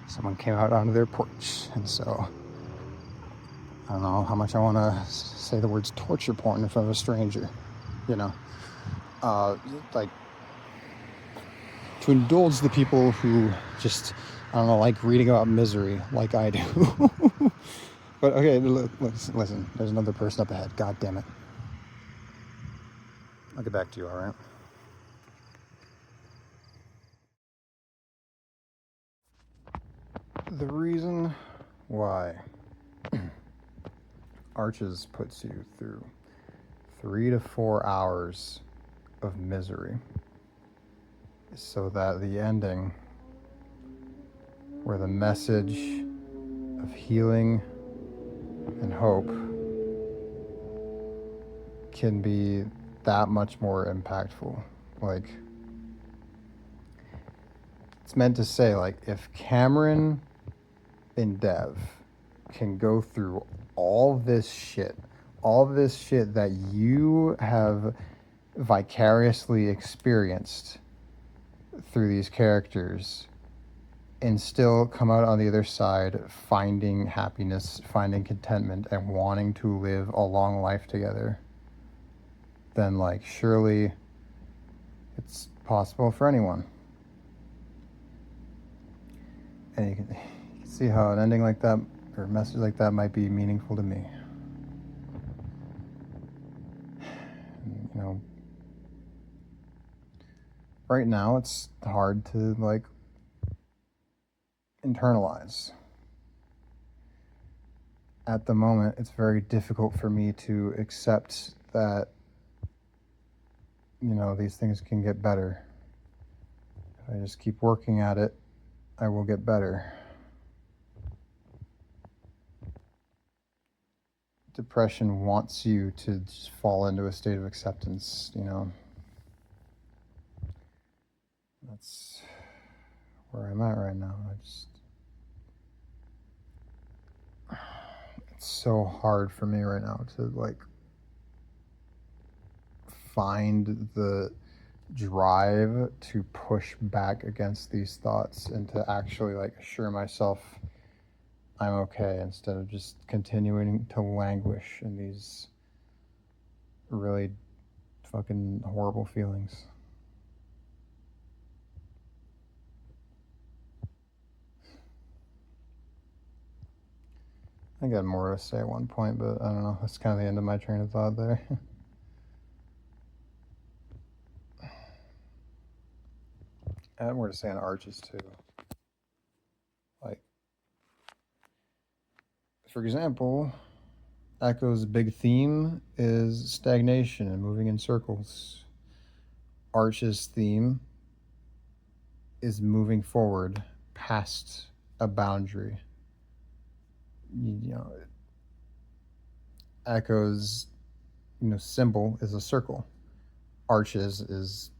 Someone came out onto their porch, and so I don't know how much I want to say the words torture porn in front of a stranger, you know. Like, to indulge the people who just, I don't know, like reading about misery like I do. But okay, listen, there's another person up ahead. God damn it. I'll get back to you, all right? The reason why Arches puts you through 3 to 4 hours of misery is so that the ending, where the message of healing and hope can be that much more impactful. Like, it's meant to say, like, if Cameron and Dev can go through all this shit that you have vicariously experienced through these characters and still come out on the other side finding happiness, finding contentment, and wanting to live a long life together, then like surely it's possible for anyone. And you can see how an ending like that or a message like that might be meaningful to me. You know, right now it's hard to like internalize. At the moment, it's very difficult for me to accept that, you know, these things can get better. If I just keep working at it, I will get better. Depression wants you to just fall into a state of acceptance, you know. That's where I'm at right now. It's so hard for me right now to like find the drive to push back against these thoughts and to actually like assure myself I'm okay instead of just continuing to languish in these really fucking horrible feelings. I got more to say at one point, but I don't know. That's kind of the end of my train of thought there. I had more to say on Arches too. Like, For example, Echo's big theme is stagnation and moving in circles. Arch's theme is moving forward past a boundary. You know, Echo's symbol is a circle. Arch's is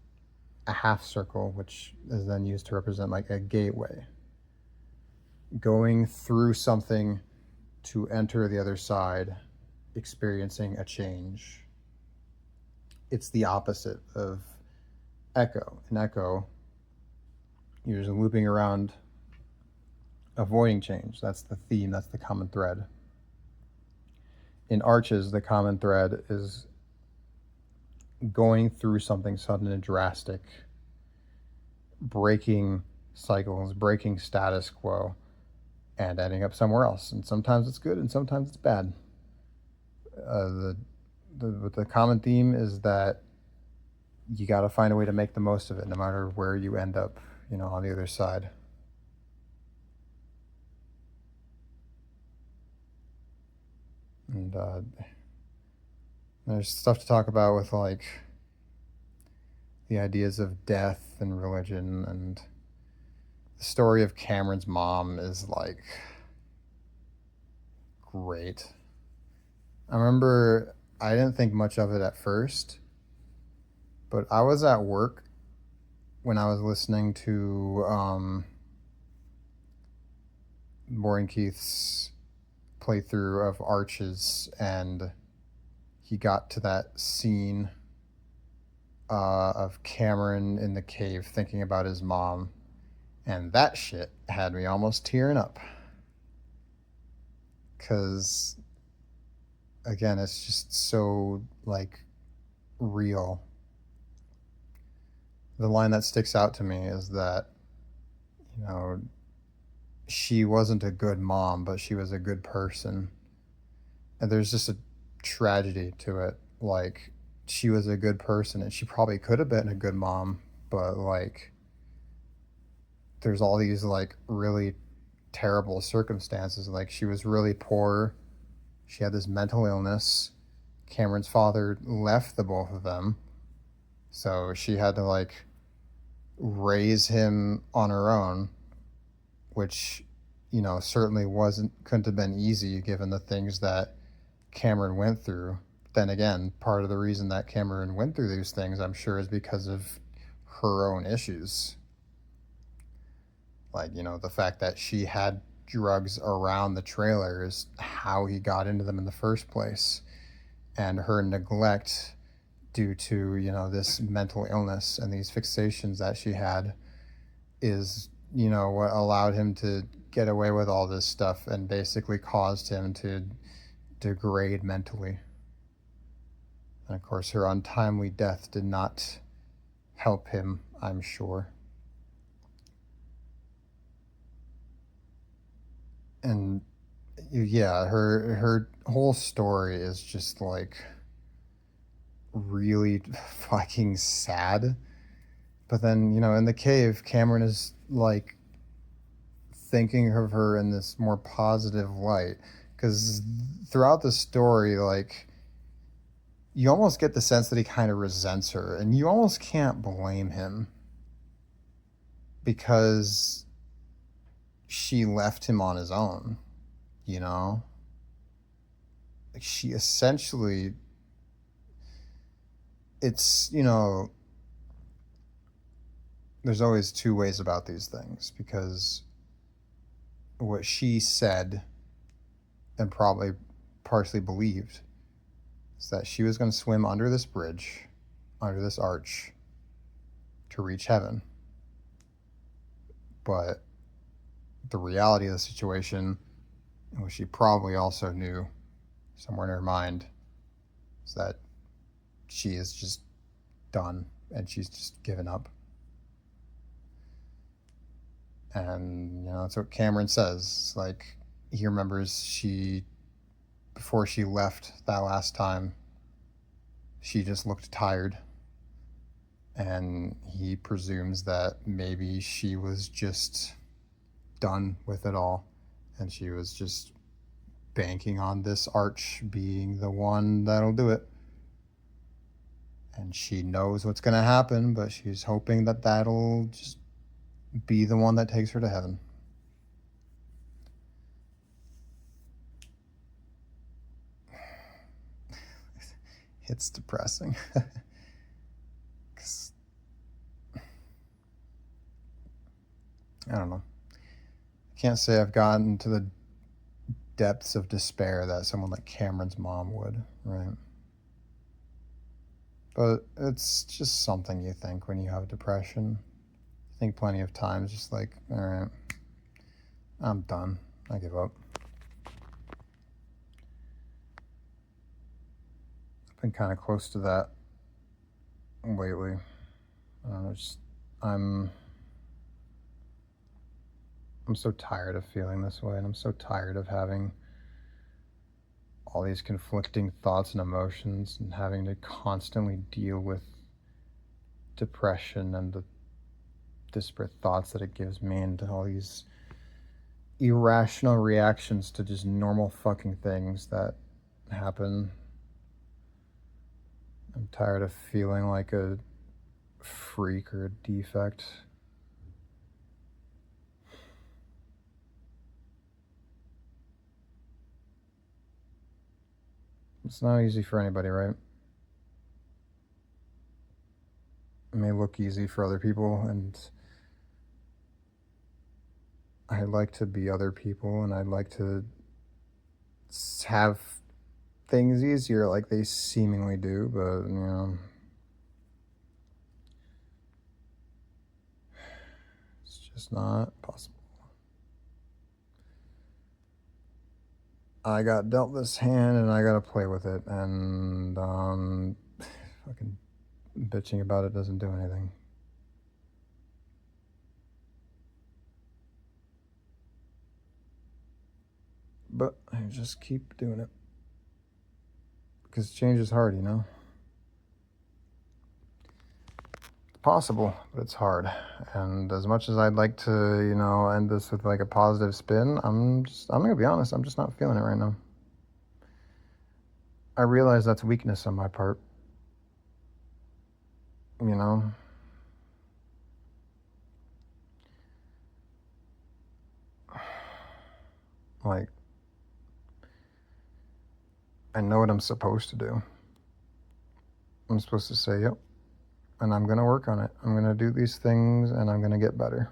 a half circle, which is then used to represent like a gateway. Going through something to enter the other side, experiencing a change. It's the opposite of Echo. In Echo, you're just looping around, avoiding change. That's the theme, that's the common thread. In Arches, the common thread is going through something sudden and drastic, breaking cycles, breaking status quo, and ending up somewhere else. And sometimes it's good and sometimes it's bad. The common theme is that you got to find a way to make the most of it, no matter where you end up, on the other side. And there's stuff to talk about with like the ideas of death and religion, and the story of Cameron's mom is like great. I remember I didn't think much of it at first, but I was at work when I was listening to Maureen Keith's playthrough of Arches, and he got to that scene of Cameron in the cave thinking about his mom, and that shit had me almost tearing up. Because, again, it's just so, like, real. The line that sticks out to me is that, she wasn't a good mom, but she was a good person. And there's just a tragedy to it. Like, she was a good person, and she probably could have been a good mom, but, like, there's all these, like, really terrible circumstances. Like, she was really poor. She had this mental illness. Cameron's father left the both of them. So she had to, like, raise him on her own, which, certainly couldn't have been easy given the things that Cameron went through. Then again, part of the reason that Cameron went through these things, I'm sure, is because of her own issues. Like, the fact that she had drugs around the trailer is how he got into them in the first place. And her neglect due to, this mental illness and these fixations that she had is, what allowed him to get away with all this stuff and basically caused him to degrade mentally. And of course, her untimely death did not help him, I'm sure. And yeah, her whole story is just like really fucking sad. But then, in the cave, Cameron is like thinking of her in this more positive light, because throughout the story, like, you almost get the sense that he kind of resents her, and you almost can't blame him, because she left him on his own, like, she essentially, it's, there's always two ways about these things, because what she said and probably partially believed is that she was going to swim under this bridge, under this arch, to reach heaven. But the reality of the situation, which she probably also knew somewhere in her mind, is that she is just done and she's just given up. And, that's what Cameron says. Like, he remembers before she left that last time, she just looked tired. And he presumes that maybe she was just done with it all. And she was just banking on this arch being the one that'll do it. And she knows what's going to happen, but she's hoping that that'll just be the one that takes her to heaven. It's depressing. 'Cause, I don't know. I can't say I've gotten to the depths of despair that someone like Cameron's mom would, right? But it's just something you think when you have depression. You think plenty of times, just like, all right, I'm done. I give up. I've been kind of close to that lately. I'm so tired of feeling this way, and I'm so tired of having all these conflicting thoughts and emotions and having to constantly deal with depression and the disparate thoughts that it gives me and all these irrational reactions to just normal fucking things that happen. I'm tired of feeling like a freak or a defect. It's not easy for anybody, right? It may look easy for other people, and I like to be other people, and I'd like to have things easier like they seemingly do, but, it's just not possible. I got dealt this hand, and I gotta play with it, and, fucking bitching about it doesn't do anything. But I just keep doing it. Because change is hard, It's possible, but it's hard. And as much as I'd like to, end this with like a positive spin, I'm gonna be honest, I'm just not feeling it right now. I realize that's weakness on my part. Like, I know what I'm supposed to do. I'm supposed to say, yep, and I'm gonna work on it. I'm gonna do these things, and I'm gonna get better.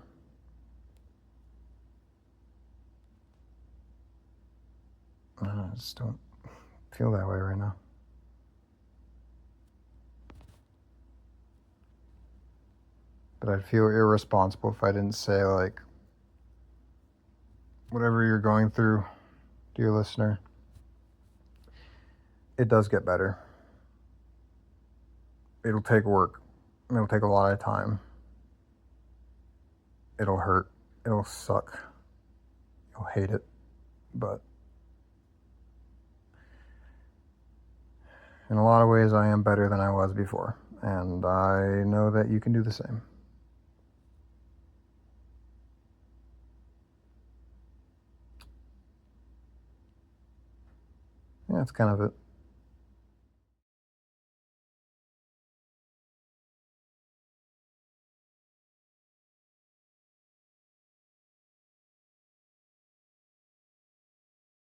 I just don't feel that way right now. But I'd feel irresponsible if I didn't say, like, whatever you're going through, dear listener, it does get better. It'll take work. It'll take a lot of time. It'll hurt. It'll suck. You'll hate it. But in a lot of ways, I am better than I was before. And I know that you can do the same. Yeah, that's kind of it.